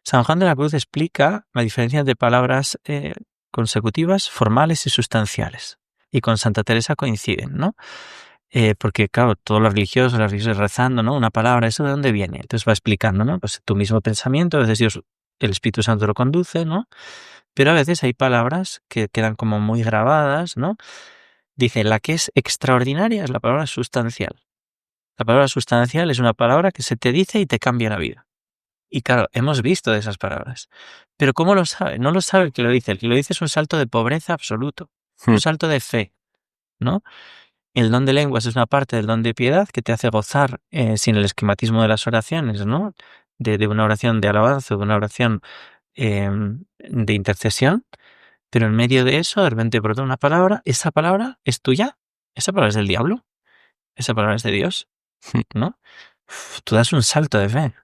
San Juan de la Cruz explica la diferencia de palabras consecutivas, formales y sustanciales. Y con Santa Teresa coinciden, ¿no? Porque, claro, todos los religiosos, las religiosas rezando, ¿no? Una palabra, ¿eso de dónde viene? Entonces va explicando, ¿no? Pues tu mismo pensamiento, a veces Dios, el Espíritu Santo lo conduce, ¿no? Pero a veces hay palabras que quedan como muy grabadas, ¿no? Dice, la que es extraordinaria es la palabra sustancial. La palabra sustancial es una palabra que se te dice y te cambia la vida. Y claro, hemos visto de esas palabras. Pero ¿cómo lo sabe? No lo sabe el que lo dice. El que lo dice es un salto de pobreza absoluto. Un salto de fe, ¿no? El don de lenguas es una parte del don de piedad que te hace gozar sin el esquematismo de las oraciones, ¿no? De una oración de alabanza, de una oración de intercesión. Pero en medio de eso, de repente brota una palabra, esa palabra es tuya, esa palabra es del diablo, esa palabra es de Dios, ¿no? Tú das un salto de fe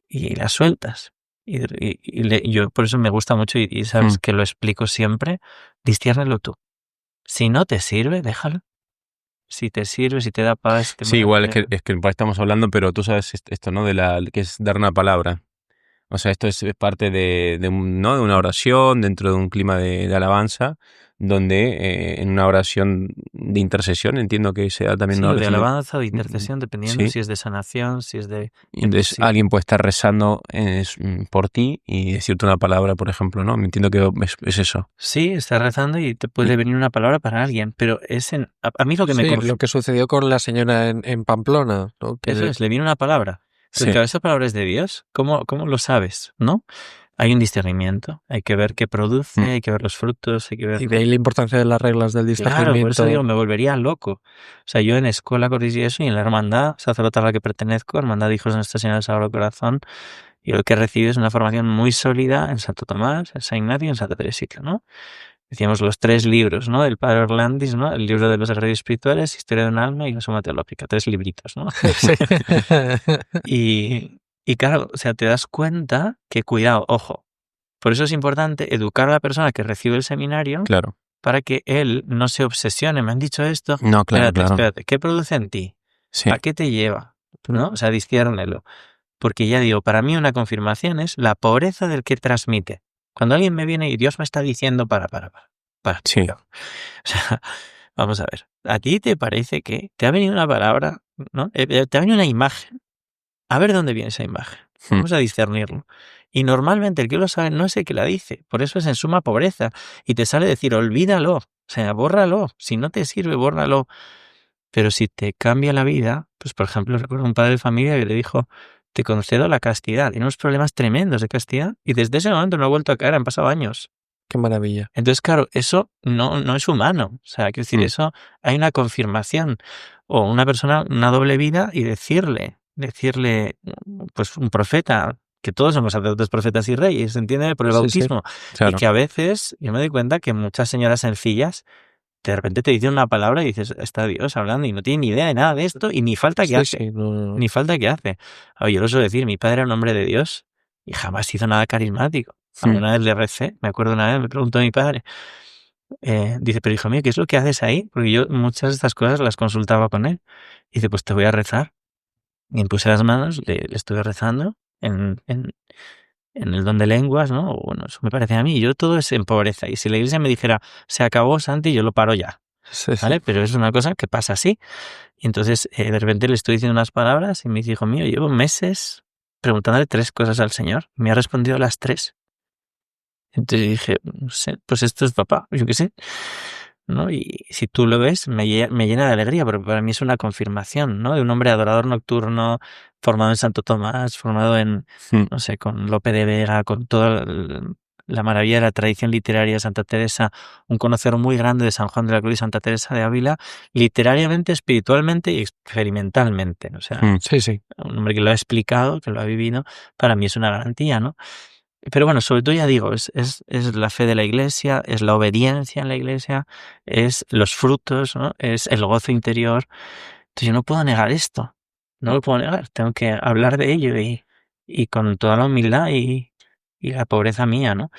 y la sueltas. Yo por eso me gusta mucho y sabes que lo explico siempre, disciérnelo tú. Si no te sirve, déjalo. Si te sirve, si te da paz... Sí, igual es que estamos hablando, pero tú sabes esto, ¿no? Que es dar una palabra. O sea, esto es parte ¿no? de una oración dentro de un clima de alabanza, donde en una oración de intercesión entiendo que se da también Sí, una o de oración alabanza o de intercesión, dependiendo sí. si es de sanación, si es de Y entonces sí. alguien puede estar rezando por ti y decirte una palabra, por ejemplo, ¿no? Me entiendo que es eso. Sí, estás rezando y te puede venir una palabra para alguien, pero es a mí lo que me Sí, lo que sucedió con la señora en Pamplona, ¿no? Eso es, le viene una palabra. Pero Sí. claro, esa palabra es de Dios. ¿Cómo lo sabes? ¿No? Hay un discernimiento. Hay que ver qué produce, hay que ver los frutos, hay que ver... Y de ahí la importancia de las reglas del Claro, por eso digo, discernimiento. me volvería loco. O sea, yo en escuela corrí eso y en la hermandad sacerdotal a la que pertenezco, Hermandad de Hijos de Nuestra Señora del Sagrado Corazón, y lo que he recibido es una formación muy sólida en Santo Tomás, en San Ignacio y en Santa Teresita, ¿no? Decíamos los 3 libros, ¿no? Del Padre Orlandis, ¿no? El libro de los ejercicios espirituales, Historia de un alma y la Suma Teológica. 3 libritos, ¿no? Sí. Y claro, o sea, te das cuenta que, cuidado, ojo, por eso es importante educar a la persona que recibe el seminario Claro. para que él no se obsesione. Me han dicho esto. No, claro, claro. Espérate, ¿qué produce en ti? Sí. ¿A qué te lleva? ¿No? O sea, disciérnelo. Porque ya digo, para mí una confirmación es la pobreza del que transmite. Cuando alguien me viene y Dios me está diciendo para. Sí. O sea, vamos a ver. ¿A ti te parece que te ha venido una palabra, ¿no? Te ha venido una imagen? A ver dónde viene esa imagen. Vamos a discernirlo. Y normalmente el que lo sabe no es el que la dice. Por eso es en suma pobreza. Y te sale decir, olvídalo. O sea, bórralo. Si no te sirve, bórralo. Pero si te cambia la vida, pues por ejemplo, recuerdo un padre de familia que le dijo, te concedo la castidad. Tiene unos problemas tremendos de castidad. Y desde ese momento no ha vuelto a caer, han pasado años. Qué maravilla. Entonces, claro, eso no es humano. O sea, quiero decir, eso hay una confirmación. O una persona, una doble vida y decirle, pues un profeta, que todos somos sacerdotes, profetas y reyes, ¿entiendes? Por el Sí, sí. bautismo. Claro. Y que a veces, yo me doy cuenta que muchas señoras sencillas, de repente te dicen una palabra y dices, está Dios hablando y no tiene ni idea de nada de esto y ni falta que Sí, hace. sí, no. Ni falta que hace. A ver, yo lo suelo decir, mi padre era un hombre de Dios y jamás hizo nada carismático. Alguna vez le recé, me acuerdo una vez, me preguntó mi padre, dice, pero hijo mío, ¿qué es lo que haces ahí? Porque yo muchas de estas cosas las consultaba con él. Dice, pues te voy a rezar. Y me puse las manos, le estuve rezando en el don de lenguas, ¿no? Bueno, eso me parece a mí. Yo todo es en pobreza. Y si la iglesia me dijera, se acabó, Santi, yo lo paro ya. Sí, sí. ¿Vale? Pero es una cosa que pasa así. Y entonces, de repente le estoy diciendo unas palabras y me dice, hijo mío, llevo meses preguntándole 3 cosas al Señor. Me ha respondido las 3. Entonces dije, no sé, pues esto es papá, yo qué sé. ¿No? Y si tú lo ves, me llena de alegría, porque para mí es una confirmación, ¿no? De un hombre adorador nocturno, formado en Santo Tomás, formado en, no sé, con Lope de Vega, con toda la maravilla de la tradición literaria de Santa Teresa, un conocedor muy grande de San Juan de la Cruz y Santa Teresa de Ávila, literariamente, espiritualmente y experimentalmente. O sea, Sí, sí. un hombre que lo ha explicado, que lo ha vivido, para mí es una garantía, ¿no? Pero bueno, sobre todo ya digo, es la fe de la Iglesia, es la obediencia en la Iglesia, es los frutos, ¿no? Es el gozo interior. Entonces yo no puedo negar esto, no lo puedo negar, tengo que hablar de ello y con toda la humildad y la pobreza mía, ¿no?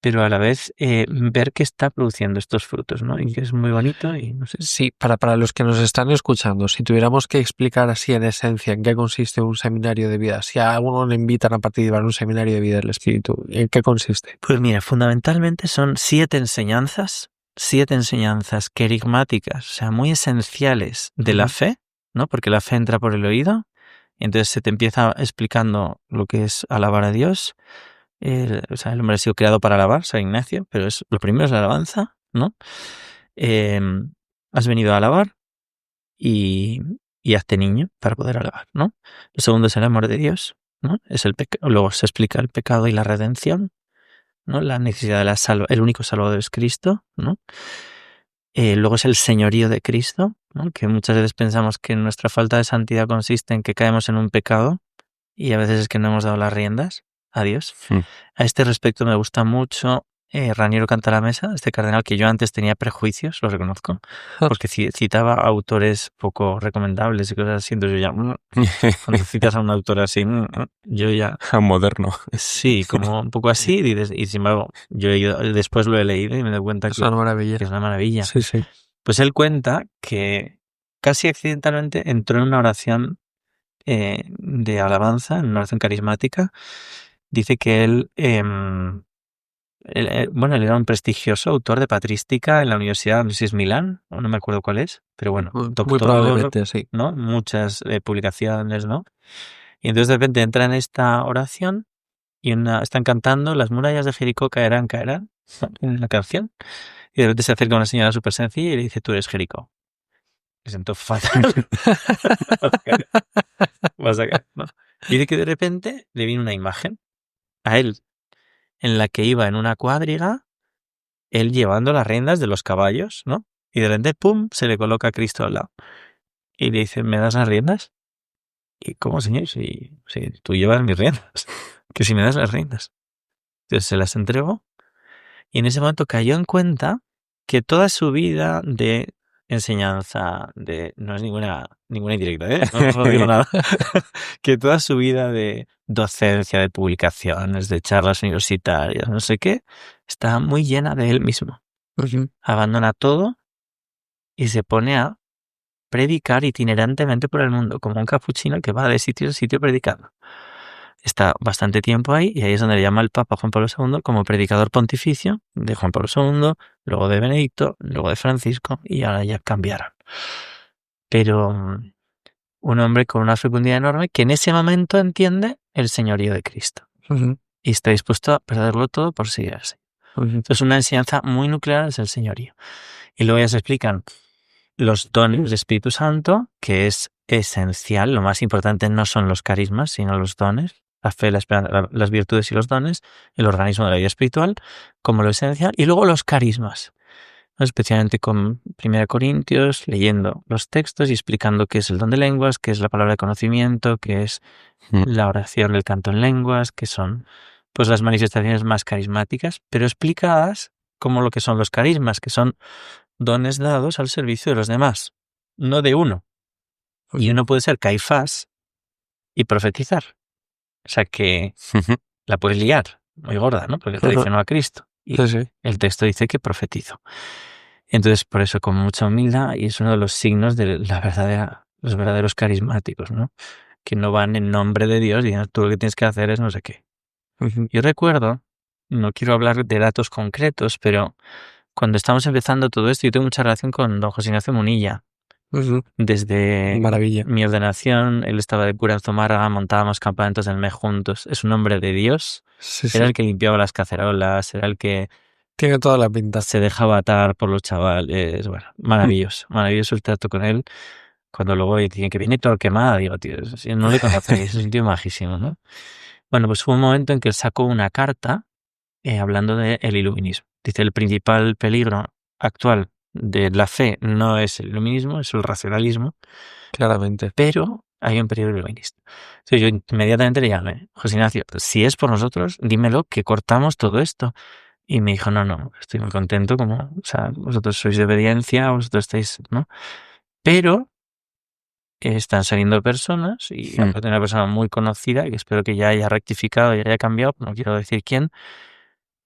Pero a la vez ver que está produciendo estos frutos, ¿no? Y que es muy bonito y no sé. Sí, para los que nos están escuchando, si tuviéramos que explicar así en esencia en qué consiste un seminario de vida, si a uno le invitan a participar en un seminario de vida del espíritu, ¿en qué consiste? Pues mira, fundamentalmente son 7 enseñanzas querigmáticas, o sea, muy esenciales de la fe, ¿no? Porque la fe entra por el oído, y entonces se te empieza explicando lo que es alabar a Dios. O sea, el hombre ha sido creado para alabar, San Ignacio, pero lo primero es la alabanza, ¿no? Has venido a alabar y hazte niño para poder alabar, ¿no? Lo segundo es el amor de Dios, ¿no? Luego se explica el pecado y la redención, ¿no? La necesidad de el único Salvador es Cristo, ¿no? Luego es el señorío de Cristo, ¿no? Que muchas veces pensamos que nuestra falta de santidad consiste en que caemos en un pecado y a veces es que no hemos dado las riendas a Dios. A este respecto me gusta mucho Raniero Cantalamessa, este cardenal que yo antes tenía prejuicios, lo reconozco, porque citaba autores poco recomendables y cosas así, entonces yo ya, cuando citas a un autor así, yo ya... Moderno. Sí, como un poco así, y sin embargo, después lo he leído y me doy cuenta que Es una maravilla. es una maravilla. Sí, sí. Pues él cuenta que casi accidentalmente entró en una oración de alabanza, en una oración carismática, dice que él, bueno, él era un prestigioso autor de patrística en la Universidad, no sé si es Milán, o no me acuerdo cuál es, pero bueno, Muy doctor, probablemente, sí. ¿no? Muchas publicaciones, ¿no? Y entonces de repente entra en esta oración y están cantando las murallas de Jericó caerán, caerán, en la canción. Y de repente se acerca una señora súper sencilla y le dice, tú eres Jericó. Me siento fatal. Vas a caer, ¿no? Y dice que de repente le viene una imagen a él en la que iba en una cuadriga, él llevando las riendas de los caballos, ¿no? Y de repente, ¡pum!, se le coloca a Cristo al lado. Y le dice, ¿me das las riendas? ¿Y cómo, señor? Si tú llevas mis riendas. Que si me das las riendas. Entonces se las entregó y en ese momento cayó en cuenta que toda su vida de enseñanza, no es ninguna indirecta, ¿eh? No digo nada, que toda su vida de docencia, de publicaciones, de charlas universitarias, no sé qué, está muy llena de él mismo. Abandona todo y se pone a predicar itinerantemente por el mundo, como un capuchino que va de sitio a sitio predicando. Está bastante tiempo ahí y ahí es donde le llama el Papa Juan Pablo II como predicador pontificio de Juan Pablo II, luego de Benedicto, luego de Francisco y ahora ya cambiaron. Pero un hombre con una fecundidad enorme que en ese momento entiende el señorío de Cristo y está dispuesto a perderlo todo por seguir así. Entonces una enseñanza muy nuclear es el señorío. Y luego ya se explican los dones del Espíritu Santo, que es esencial. Lo más importante no son los carismas, sino los dones. La fe, la esperanza, las virtudes y los dones, el organismo de la vida espiritual, como lo esencial. Y luego los carismas, ¿no? Especialmente con 1 Corintios, leyendo los textos y explicando qué es el don de lenguas, qué es la palabra de conocimiento, qué es la oración, el canto en lenguas, que son pues las manifestaciones más carismáticas, pero explicadas como lo que son los carismas, que son dones dados al servicio de los demás, no de uno. Y uno puede ser Caifás y profetizar. O sea que la puedes liar, muy gorda, ¿no? Porque traicionó a Cristo. Y el texto dice que profetizo. Entonces, por eso, con mucha humildad, y es uno de los signos de los verdaderos carismáticos, ¿no? Que no van en nombre de Dios y tú lo que tienes que hacer es no sé qué. Yo recuerdo, no quiero hablar de datos concretos, pero cuando estamos empezando todo esto, yo tengo mucha relación con don José Ignacio Munilla. Desde mi ordenación, él estaba de cura en Zumárraga, montábamos campamentos del mes juntos. Es un hombre de Dios. Era el que limpiaba las cacerolas, era el que tiene toda la pinta. Se dejaba atar por los chavales. Bueno, maravilloso, maravilloso el trato con él. Cuando luego tiene que viene todo quemado, digo, tío, si no le conocéis, es un tío majísimo, ¿no? Bueno, pues hubo un momento en que él sacó una carta hablando del iluminismo. Dice, el principal peligro actual de la fe no es el iluminismo, es el racionalismo. Claramente. Pero hay un peligro iluminista. Entonces yo inmediatamente le llamé, José Ignacio, si es por nosotros, dímelo, que cortamos todo esto. Y me dijo, no, estoy muy contento, o sea, vosotros sois de obediencia, vosotros estáis, ¿no? Pero están saliendo personas, y aparte una persona muy conocida, que espero que ya haya rectificado y haya cambiado, no quiero decir quién,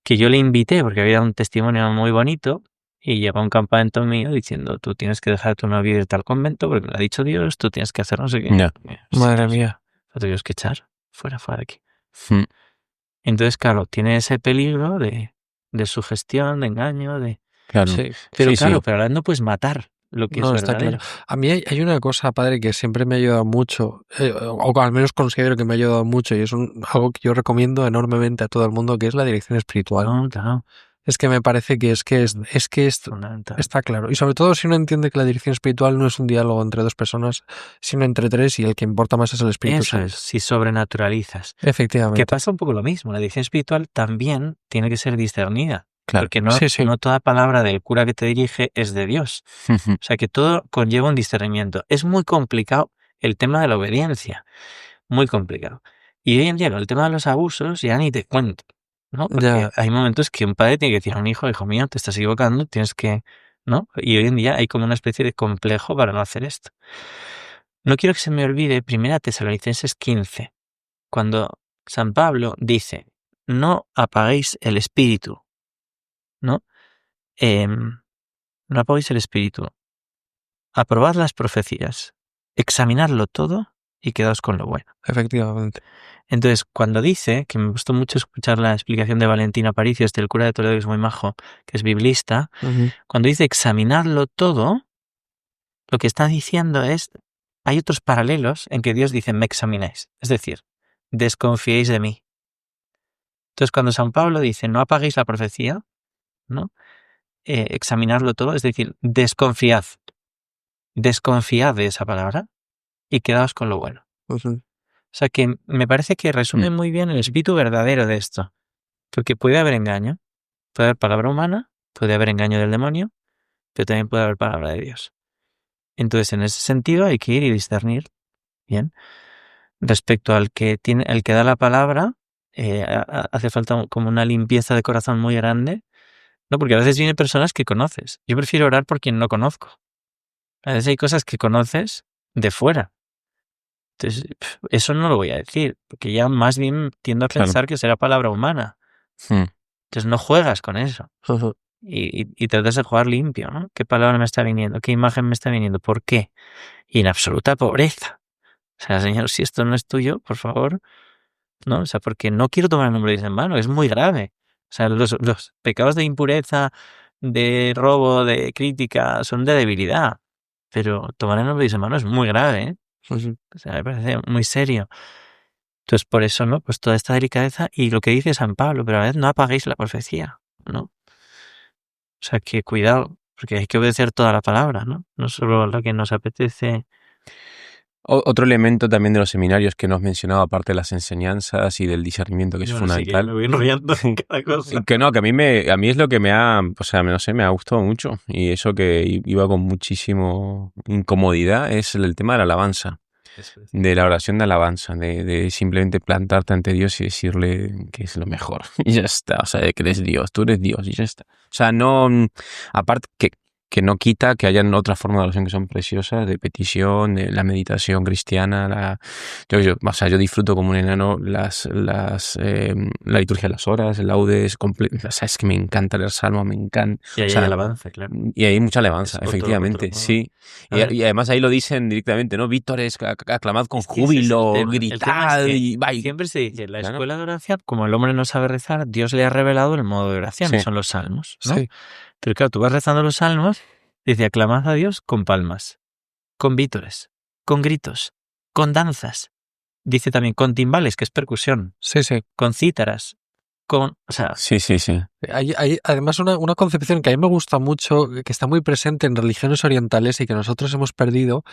que yo le invité porque había un testimonio muy bonito y llegó a un campamento mío diciendo, tú tienes que dejar a tu novio irte al convento porque me lo ha dicho Dios, tú tienes que hacer no sé qué. No. Madre mía. Lo tuvimos que echar fuera de aquí. Entonces, claro, tiene ese peligro de sugestión, de engaño, de... Claro. Sí. Pero claro, pero ahora no puedes matar lo que es verdadero. Claro. A mí hay una cosa, padre, que siempre me ha ayudado mucho, o al menos considero que me ha ayudado mucho, y es algo que yo recomiendo enormemente a todo el mundo, que es la dirección espiritual. Claro. Es que me parece que está claro. Y sobre todo si uno entiende que la dirección espiritual no es un diálogo entre dos personas, sino entre tres, y el que importa más es el Espíritu Santo. Eso es, si sobrenaturalizas. Efectivamente. Que pasa un poco lo mismo. La dirección espiritual también tiene que ser discernida. Claro. Porque no toda palabra del cura que te dirige es de Dios. O sea que todo conlleva un discernimiento. Es muy complicado el tema de la obediencia. Muy complicado. Y hoy en día el tema de los abusos ya ni te cuento. ¿No? Porque hay momentos que un padre tiene que decir a un hijo mío, te estás equivocando, tienes que, ¿no? Y hoy en día hay como una especie de complejo para no hacer esto. No quiero que se me olvide 1 Tesalonicenses 15, cuando San Pablo dice, no apaguéis el espíritu, ¿no? No apaguéis el espíritu. Aprobad las profecías, examinadlo todo y quedaos con lo bueno. Efectivamente. Entonces, cuando dice, que me gustó mucho escuchar la explicación de Valentín Aparicio, el cura de Toledo, que es muy majo, que es biblista, cuando dice examinarlo todo, lo que está diciendo es, hay otros paralelos en que Dios dice, me examináis. Es decir, desconfiéis de mí. Entonces, cuando San Pablo dice, no apaguéis la profecía, ¿no? Examinarlo todo, es decir, desconfiad de esa palabra y quedaos con lo bueno. O sea que me parece que resume muy bien el espíritu verdadero de esto. Porque puede haber engaño, puede haber palabra humana, puede haber engaño del demonio, pero también puede haber palabra de Dios. Entonces, en ese sentido hay que ir y discernir bien. Respecto al que da la palabra, hace falta como una limpieza de corazón muy grande, ¿no? Porque a veces vienen personas que conoces. Yo prefiero orar por quien no conozco. A veces hay cosas que conoces de fuera. Entonces, eso no lo voy a decir, porque ya más bien tiendo a pensar que será palabra humana. Entonces no juegas con eso. Y tratas de jugar limpio, ¿no? ¿Qué palabra me está viniendo? ¿Qué imagen me está viniendo? ¿Por qué? Y en absoluta pobreza. O sea, Señor, si esto no es tuyo, por favor, ¿no? O sea, porque no quiero tomar el nombre de Dios en vano, es muy grave. O sea, los pecados de impureza, de robo, de crítica, son de debilidad. Pero tomar el nombre de Dios en vano es muy grave, ¿eh? O sea, me parece muy serio. Entonces, por eso, ¿no? Pues toda esta delicadeza y lo que dice San Pablo, pero a veces no apaguéis la profecía, ¿no? O sea, que cuidado, porque hay que obedecer toda la palabra, ¿no? No solo lo que nos apetece. Otro elemento también de los seminarios que nos mencionaba, aparte de las enseñanzas y del discernimiento, que es fundamental. Sí, me voy enrollando en cada cosa. Que no, que a mí es lo que me ha, o sea, no sé, me ha gustado mucho. Y eso que iba con muchísimo incomodidad es el tema de la alabanza. De la oración de alabanza, de simplemente plantarte ante Dios y decirle que es lo mejor. Y ya está, o sea, que eres Dios, tú eres Dios y ya está. O sea, no, aparte que no quita que hayan otras formas de oración que son preciosas, de petición, de la meditación cristiana, yo disfruto como un enano la liturgia de las horas, el laudes, o sea, es que me encanta leer salmos, me encanta. Y hay alabanza, claro. Y hay mucha alabanza, efectivamente, sí. Y además ahí lo dicen directamente, ¿no? Vítores, aclamad con júbilo, gritad. Siempre se dice, la escuela de oración, como el hombre no sabe rezar, Dios le ha revelado el modo de oración, que son los salmos, ¿no? Sí. Pero claro, tú vas rezando los salmos, dice, aclamad a Dios con palmas, con vítores, con gritos, con danzas. Dice también con timbales, que es percusión. Sí. Con cítaras. O sea, sí. Hay además una concepción que a mí me gusta mucho, que está muy presente en religiones orientales y que nosotros hemos perdido,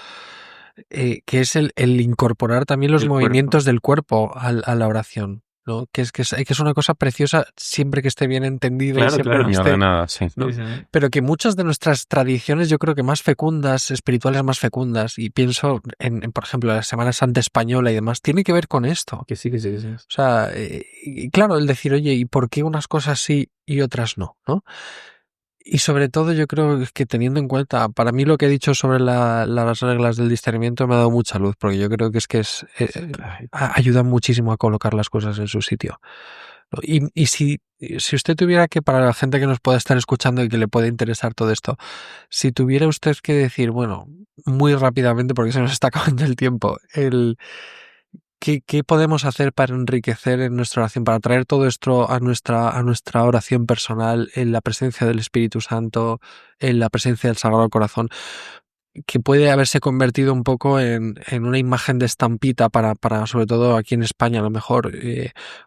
que es el incorporar también los movimientos del cuerpo a la oración, ¿no? Que es una cosa preciosa siempre que esté bien entendida. Claro, y siempre claro. que esté, nada, sí. ¿no? Sí. Pero que muchas de nuestras tradiciones, yo creo que más fecundas, espirituales más fecundas, y pienso en por ejemplo, la Semana Santa española y demás, tiene que ver con esto. Que sí. O sea, y claro, el decir, oye, ¿y por qué unas cosas sí y otras no? ¿No? Y sobre todo yo creo que teniendo en cuenta, para mí lo que he dicho sobre las reglas del discernimiento me ha dado mucha luz, porque yo creo que ayuda muchísimo a colocar las cosas en su sitio. Y si usted tuviera que, para la gente que nos pueda estar escuchando y que le pueda interesar todo esto, si tuviera usted que decir, bueno, muy rápidamente, porque se nos está acabando el tiempo, ¿qué podemos hacer para enriquecer en nuestra oración, para traer todo esto a nuestra oración personal, en la presencia del Espíritu Santo, en la presencia del Sagrado Corazón, que puede haberse convertido un poco en una imagen de estampita para sobre todo aquí en España a lo mejor,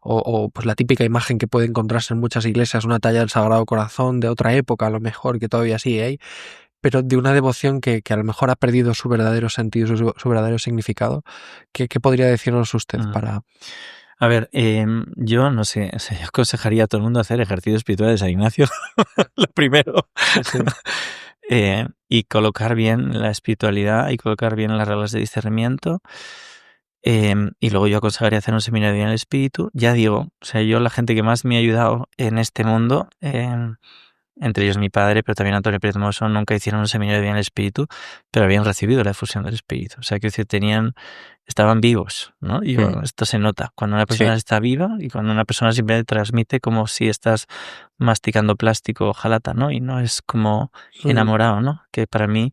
o pues la típica imagen que puede encontrarse en muchas iglesias, una talla del Sagrado Corazón de otra época a lo mejor, que todavía sigue ahí, pero de una devoción que a lo mejor ha perdido su verdadero sentido, su verdadero significado? ¿Qué podría decirnos usted para...? A ver, yo no sé, o sea, yo aconsejaría a todo el mundo hacer ejercicios espirituales de San Ignacio, lo primero. Sí. Y colocar bien la espiritualidad y colocar bien las reglas de discernimiento. Y luego yo aconsejaría hacer un seminario en el espíritu. Ya digo, o sea, yo la gente que más me ha ayudado en este mundo... entre ellos mi padre, pero también Antonio Pérez Mosso, nunca hicieron un seminario de bien el espíritu, pero habían recibido la efusión del espíritu. O sea, que tenían estaban vivos, ¿no? Y esto se nota cuando una persona está viva y cuando una persona simplemente transmite como si estás masticando plástico o jalata, ¿no? Y no es como enamorado, ¿no? Que para mí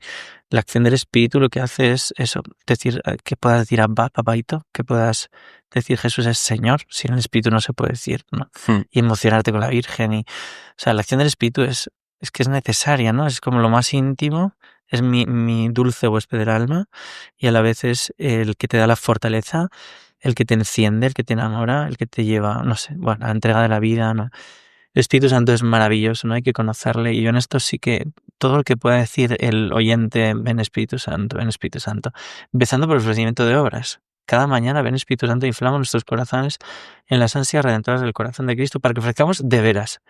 la acción del Espíritu lo que hace es eso, decir, que puedas decir Abba, papaito, que puedas decir Jesús es Señor, sin el Espíritu no se puede decir, ¿no? Y emocionarte con la Virgen. O sea, la acción del Espíritu es que es necesaria, ¿no? Es como lo más íntimo, es mi dulce huésped del alma y a la vez es el que te da la fortaleza, el que te enciende, el que te enamora, el que te lleva, no sé, bueno, la entrega de la vida, ¿no? El Espíritu Santo es maravilloso, ¿no? Hay que conocerle y yo en esto sí que todo lo que pueda decir el oyente, ven Espíritu Santo, empezando por el ofrecimiento de obras. Cada mañana, ven Espíritu Santo, inflama nuestros corazones en las ansias redentoras del corazón de Cristo para que ofrezcamos de veras.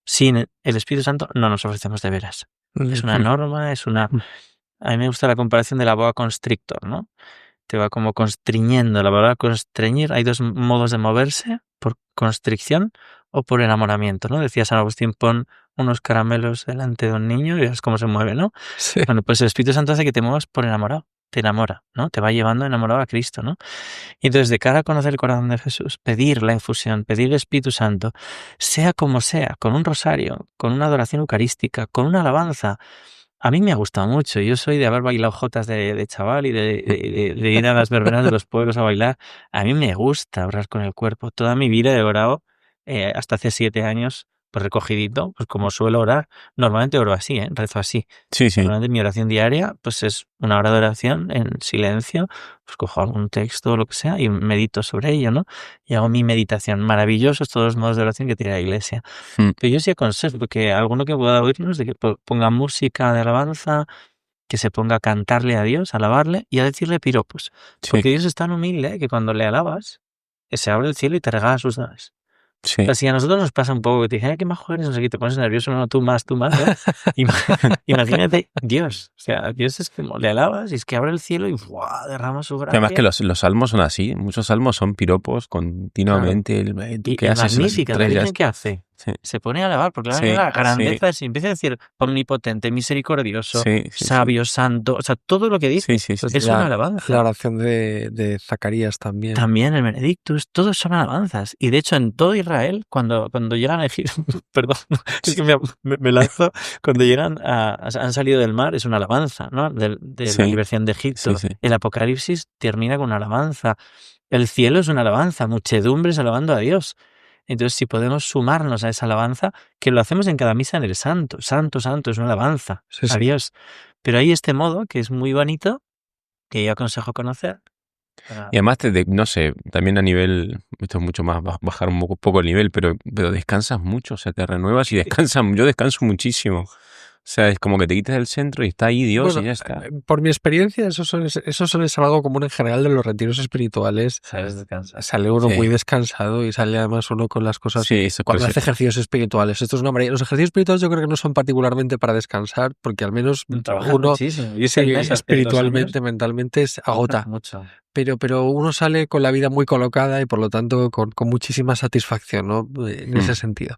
Sin el Espíritu Santo no nos ofrecemos de veras. Es una norma, es una... A mí me gusta la comparación de la boa constrictor, ¿no? Te va como constriñendo. La palabra constreñir, hay dos modos de moverse, por constricción o por enamoramiento, ¿no? Decía San Agustín, pon unos caramelos delante de un niño y ves cómo se mueve, ¿no? Sí. Bueno, pues el Espíritu Santo hace que te muevas por enamorado. Te enamora, ¿no? Te va llevando enamorado a Cristo, ¿no? Y entonces, de cara a conocer el corazón de Jesús, pedir la infusión, pedir el Espíritu Santo, sea como sea, con un rosario, con una adoración eucarística, con una alabanza. A mí me ha gustado mucho. Yo soy de haber bailado jotas de chaval y de ir a las verbenas de los pueblos a bailar. A mí me gusta orar con el cuerpo. Toda mi vida he orado, hasta hace 7 años, pues recogidito, pues como suelo orar. Normalmente oro así, rezo así. Sí. Normalmente mi oración diaria pues es una hora de oración en silencio, pues cojo algún texto o lo que sea y medito sobre ello, ¿no? Y hago mi meditación. Maravillosos todos los modos de oración que tiene la Iglesia. Pero yo sí aconsejo que alguno que pueda oírnos, de que ponga música de alabanza, que se ponga a cantarle a Dios, a alabarle y a decirle piropos. Porque Dios es tan humilde que cuando le alabas, se abre el cielo y te regala sus dones. Sí. O sea, si a nosotros nos pasa un poco que te dicen, qué majo eres, no sé qué, te pones nervioso, no, tú más, ¿no? Imagínate Dios. O sea, Dios es como le alabas y es que abre el cielo y ¡buah! Derrama su gracia. Además que los salmos son así, muchos salmos son piropos continuamente. Claro. ¿Tú qué haces? Magnífica, la Virgen ¿qué hace? Sí. Se pone a alabar, porque la grandeza es, empieza a decir omnipotente, misericordioso, sabio, santo, o sea, todo lo que dice es una alabanza. La oración de Zacarías también. También el Benedictus, todos son alabanzas. Y de hecho en todo Israel, cuando llegan a Egipto, perdón, es que me lanzo, cuando han salido del mar, es una alabanza, ¿no? De la liberación de Egipto. El Apocalipsis termina con una alabanza. El cielo es una alabanza, muchedumbres alabando a Dios. Entonces, si podemos sumarnos a esa alabanza, que lo hacemos en cada misa en el santo, santo, santo, es una alabanza a Dios. Pero hay este modo que es muy bonito, que yo aconsejo conocer. Y además, no sé, también a nivel, esto es mucho más, bajar un poco el nivel, pero descansas mucho, o sea, te renuevas y descansas, yo descanso muchísimo. O sea, es como que te quitas del centro y está ahí Dios y ya está. Por mi experiencia, eso suele ser algo común en general de los retiros espirituales. Sale uno muy descansado y sale además uno con las cosas cuando hace ejejercicios espirituales. Esto es una maravilla. Los ejercicios espirituales yo creo que no son particularmente para descansar, porque al menos uno espiritualmente, mentalmente agota. Mucho. Pero uno sale con la vida muy colocada y por lo tanto con muchísima satisfacción, ¿no? En ese sentido.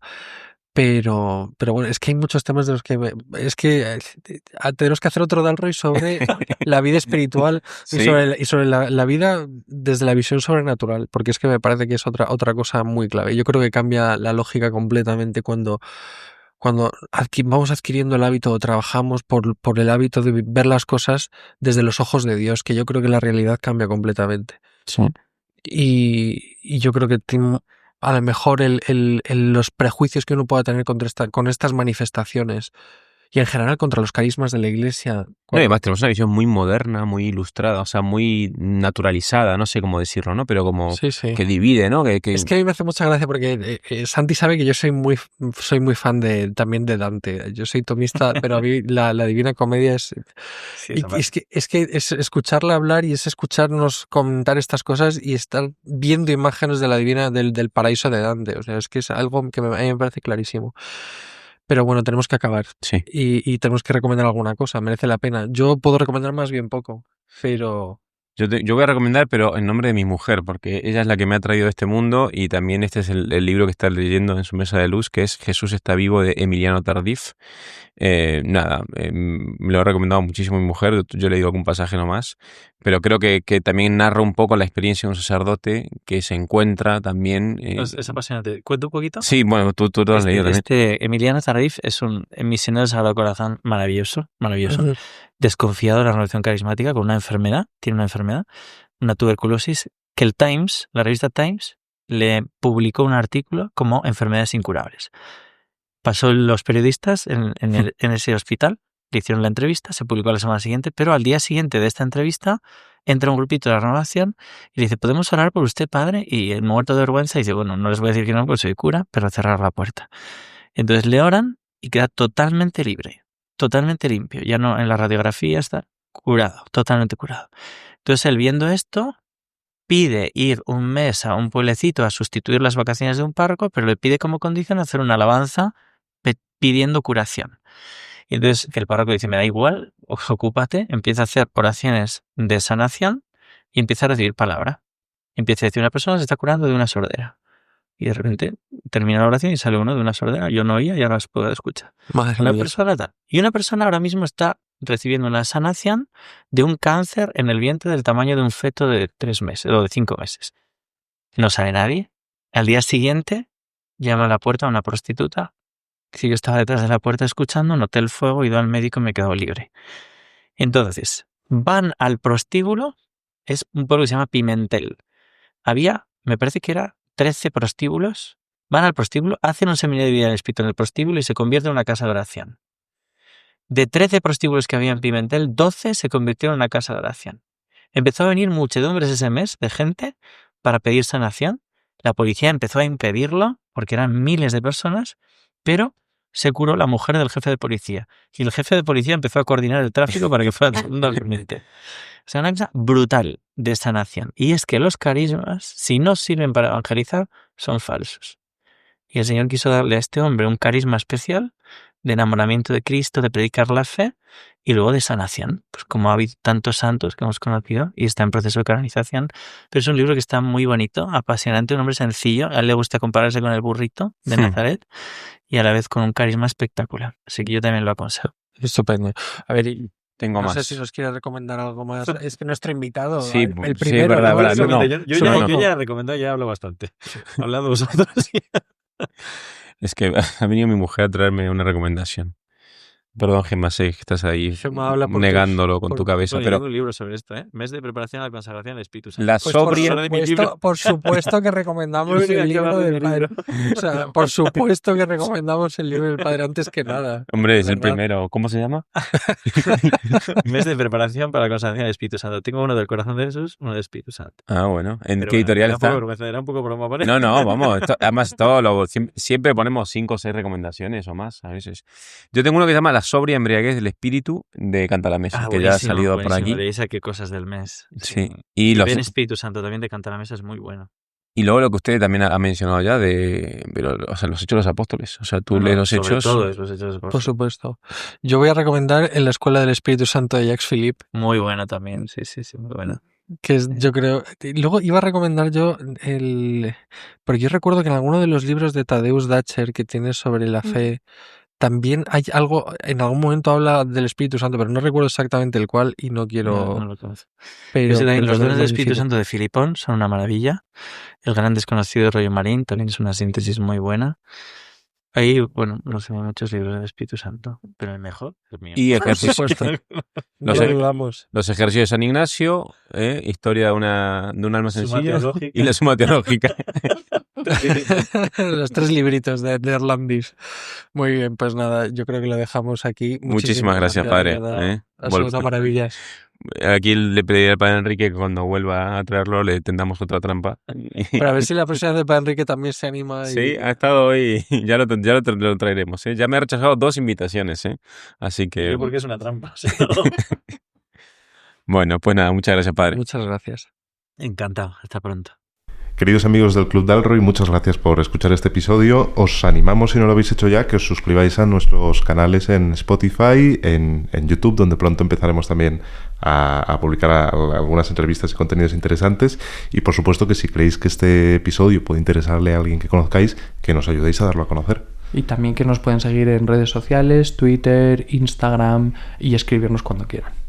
Pero bueno, es que hay muchos temas de los que tenemos que hacer otro Dalroy sobre la vida espiritual y sobre la vida desde la visión sobrenatural, porque es que me parece que es otra cosa muy clave. Yo creo que cambia la lógica completamente cuando vamos adquiriendo el hábito o trabajamos por el hábito de ver las cosas desde los ojos de Dios, que yo creo que la realidad cambia completamente. Sí. Y yo creo que a lo mejor los prejuicios que uno pueda tener con estas manifestaciones y en general contra los carismas de la Iglesia. No, además tenemos una visión muy moderna, muy ilustrada, o sea, muy naturalizada, no sé cómo decirlo, ¿no? Pero como que divide, ¿no? Es que a mí me hace mucha gracia porque Santi sabe que yo soy muy fan también de Dante. Yo soy tomista, pero a mí la Divina Comedia es... es que es escucharla hablar y es escucharnos comentar estas cosas y estar viendo imágenes de la Divina del paraíso de Dante. O sea, es que es algo que a mí me parece clarísimo. Pero bueno, tenemos que acabar. Sí. Y tenemos que recomendar alguna cosa. Merece la pena. Yo puedo recomendar más bien poco, pero... Yo voy a recomendar, pero en nombre de mi mujer, porque ella es la que me ha traído a este mundo y también este es el libro que está leyendo en su mesa de luz, que es Jesús está vivo, de Emiliano Tardif. Me lo ha recomendado muchísimo mi mujer, yo le digo algún pasaje nomás, pero creo que también narra un poco la experiencia de un sacerdote que se encuentra también... Es apasionante. ¿Cuento un poquito? Sí, bueno, tú lo has leído también. Emiliano Tardif es un misionero del Sagrado Corazón maravilloso, desconfiado de la renovación carismática, con una enfermedad, tiene una enfermedad, una tuberculosis, que el Times, la revista Times, le publicó un artículo como enfermedades incurables. Pasó los periodistas en ese hospital, le hicieron la entrevista, se publicó la semana siguiente, pero al día siguiente de esta entrevista entra un grupito de la renovación y le dice, ¿podemos orar por usted, padre? Y el muerto de vergüenza dice, bueno, no les voy a decir que no, porque soy cura, pero cerrar la puerta. Entonces le oran y queda totalmente libre, totalmente limpio. Ya no en la radiografía, está curado, totalmente curado. Entonces él, viendo esto, pide ir un mes a un pueblecito a sustituir las vacaciones de un párroco, pero le pide como condición hacer una alabanza pidiendo curación. Y entonces el párroco dice, me da igual, ocúpate, empieza a hacer oraciones de sanación y empieza a recibir palabra. Empieza a decir, una persona se está curando de una sordera. Y de repente termina la oración y sale uno de una sordera. Yo no oía y ahora las puedo escuchar. Una persona tal. Y una persona ahora mismo está recibiendo una sanación de un cáncer en el vientre del tamaño de un feto de 3 meses o de 5 meses. No sabe nadie. Al día siguiente llama a la puerta a una prostituta. Si yo estaba detrás de la puerta escuchando, noté el fuego, he ido al médico y me he quedado libre. Entonces, van al prostíbulo, es un pueblo que se llama Pimentel. Había, me parece que era 13 prostíbulos, van al prostíbulo, hacen un seminario de vida del Espíritu en el prostíbulo y se convierte en una casa de oración. De 13 prostíbulos que había en Pimentel, 12 se convirtieron en una casa de oración. Empezó a venir muchedumbres ese mes de gente para pedir sanación. La policía empezó a impedirlo porque eran miles de personas, pero se curó la mujer del jefe de policía. Y el jefe de policía empezó a coordinar el tráfico para que fuera totalmente. O sea, una cosa brutal de sanación. Y es que los carismas, si no sirven para evangelizar, son falsos. Y el Señor quiso darle a este hombre un carisma especial de enamoramiento de Cristo, de predicar la fe y luego de sanación. Pues como ha habido tantos santos que hemos conocido y está en proceso de canonización. Pero es un libro que está muy bonito, apasionante, un hombre sencillo. A él le gusta compararse con el burrito de Nazaret y a la vez con un carisma espectacular. Así que yo también lo aconsejo. Estupendo. A ver, tengo no más. sé si nos quiere recomendar algo más. Es que nuestro invitado, sí, el primero. Sí, verdad. No, yo ya he recomendado, ya hablo bastante. Hablando vosotros. Es que ha venido mi mujer a traerme una recomendación. Perdón, Gemma, sé que estás ahí negándolo con tu cabeza. Pero tengo un libro sobre esto, ¿eh? Mes de preparación a la consagración del Espíritu Santo. Por supuesto que recomendamos el libro del Padre. O sea, por supuesto que recomendamos el libro del Padre antes que nada. Hombre, es el primero. ¿Cómo se llama? Mes de preparación para la consagración del Espíritu Santo. Tengo uno del Corazón de Jesús, uno del Espíritu Santo. Ah, bueno. ¿En qué editorial está? Era un poco broma para No, vamos. Además, siempre ponemos 5 o 6 recomendaciones o más a veces. Yo tengo uno que se llama La sobria embriaguez del espíritu de Canta la Mesa, que ya ha salido por aquí. De esa, qué cosas del mes. Sí. Y el Espíritu Santo también de Canta la Mesa es muy bueno. Y luego lo que usted también ha mencionado ya los Hechos de los Apóstoles. O sea, tú lees los Hechos. Todo es los Hechos de los Apóstoles. Por supuesto. Yo voy a recomendar En la Escuela del Espíritu Santo de Jacques Philippe. Muy bueno también, sí, muy bueno. Que es, yo creo... Luego iba a recomendar yo porque yo recuerdo que en alguno de los libros de Tadeusz Dacher que tiene sobre la fe, también hay algo, en algún momento habla del Espíritu Santo, pero no recuerdo exactamente el cual y no quiero... No lo conozco. Pero los dones del Espíritu Santo de Filipón son una maravilla. El gran desconocido de Rollo Marín también es una síntesis muy buena. Ahí, bueno, no sé, muchos libros del Espíritu Santo, pero el mejor es el mío. Y ejercicios. Los ejercicios de San Ignacio, historia de un alma sencilla y la Suma Teológica. Los 3 libritos de Erlandis. Muy bien, pues nada, yo creo que lo dejamos aquí. Muchísimas gracias, padre. Absoluta maravillas. Aquí le pediré al padre Enrique que cuando vuelva a traerlo le tendamos otra trampa. Para ver si la próxima vez el padre Enrique también se anima. Sí, ha estado hoy, ya lo traeremos. Ya me ha rechazado 2 invitaciones, así que... Porque es una trampa. Bueno, pues nada, muchas gracias, padre. Muchas gracias. Encantado, hasta pronto. Queridos amigos del Club Dalroy, muchas gracias por escuchar este episodio. Os animamos, si no lo habéis hecho ya, que os suscribáis a nuestros canales en Spotify, en YouTube, donde pronto empezaremos también a publicar algunas entrevistas y contenidos interesantes. Y por supuesto que si creéis que este episodio puede interesarle a alguien que conozcáis, que nos ayudéis a darlo a conocer. Y también que nos pueden seguir en redes sociales, Twitter, Instagram y escribirnos cuando quieran.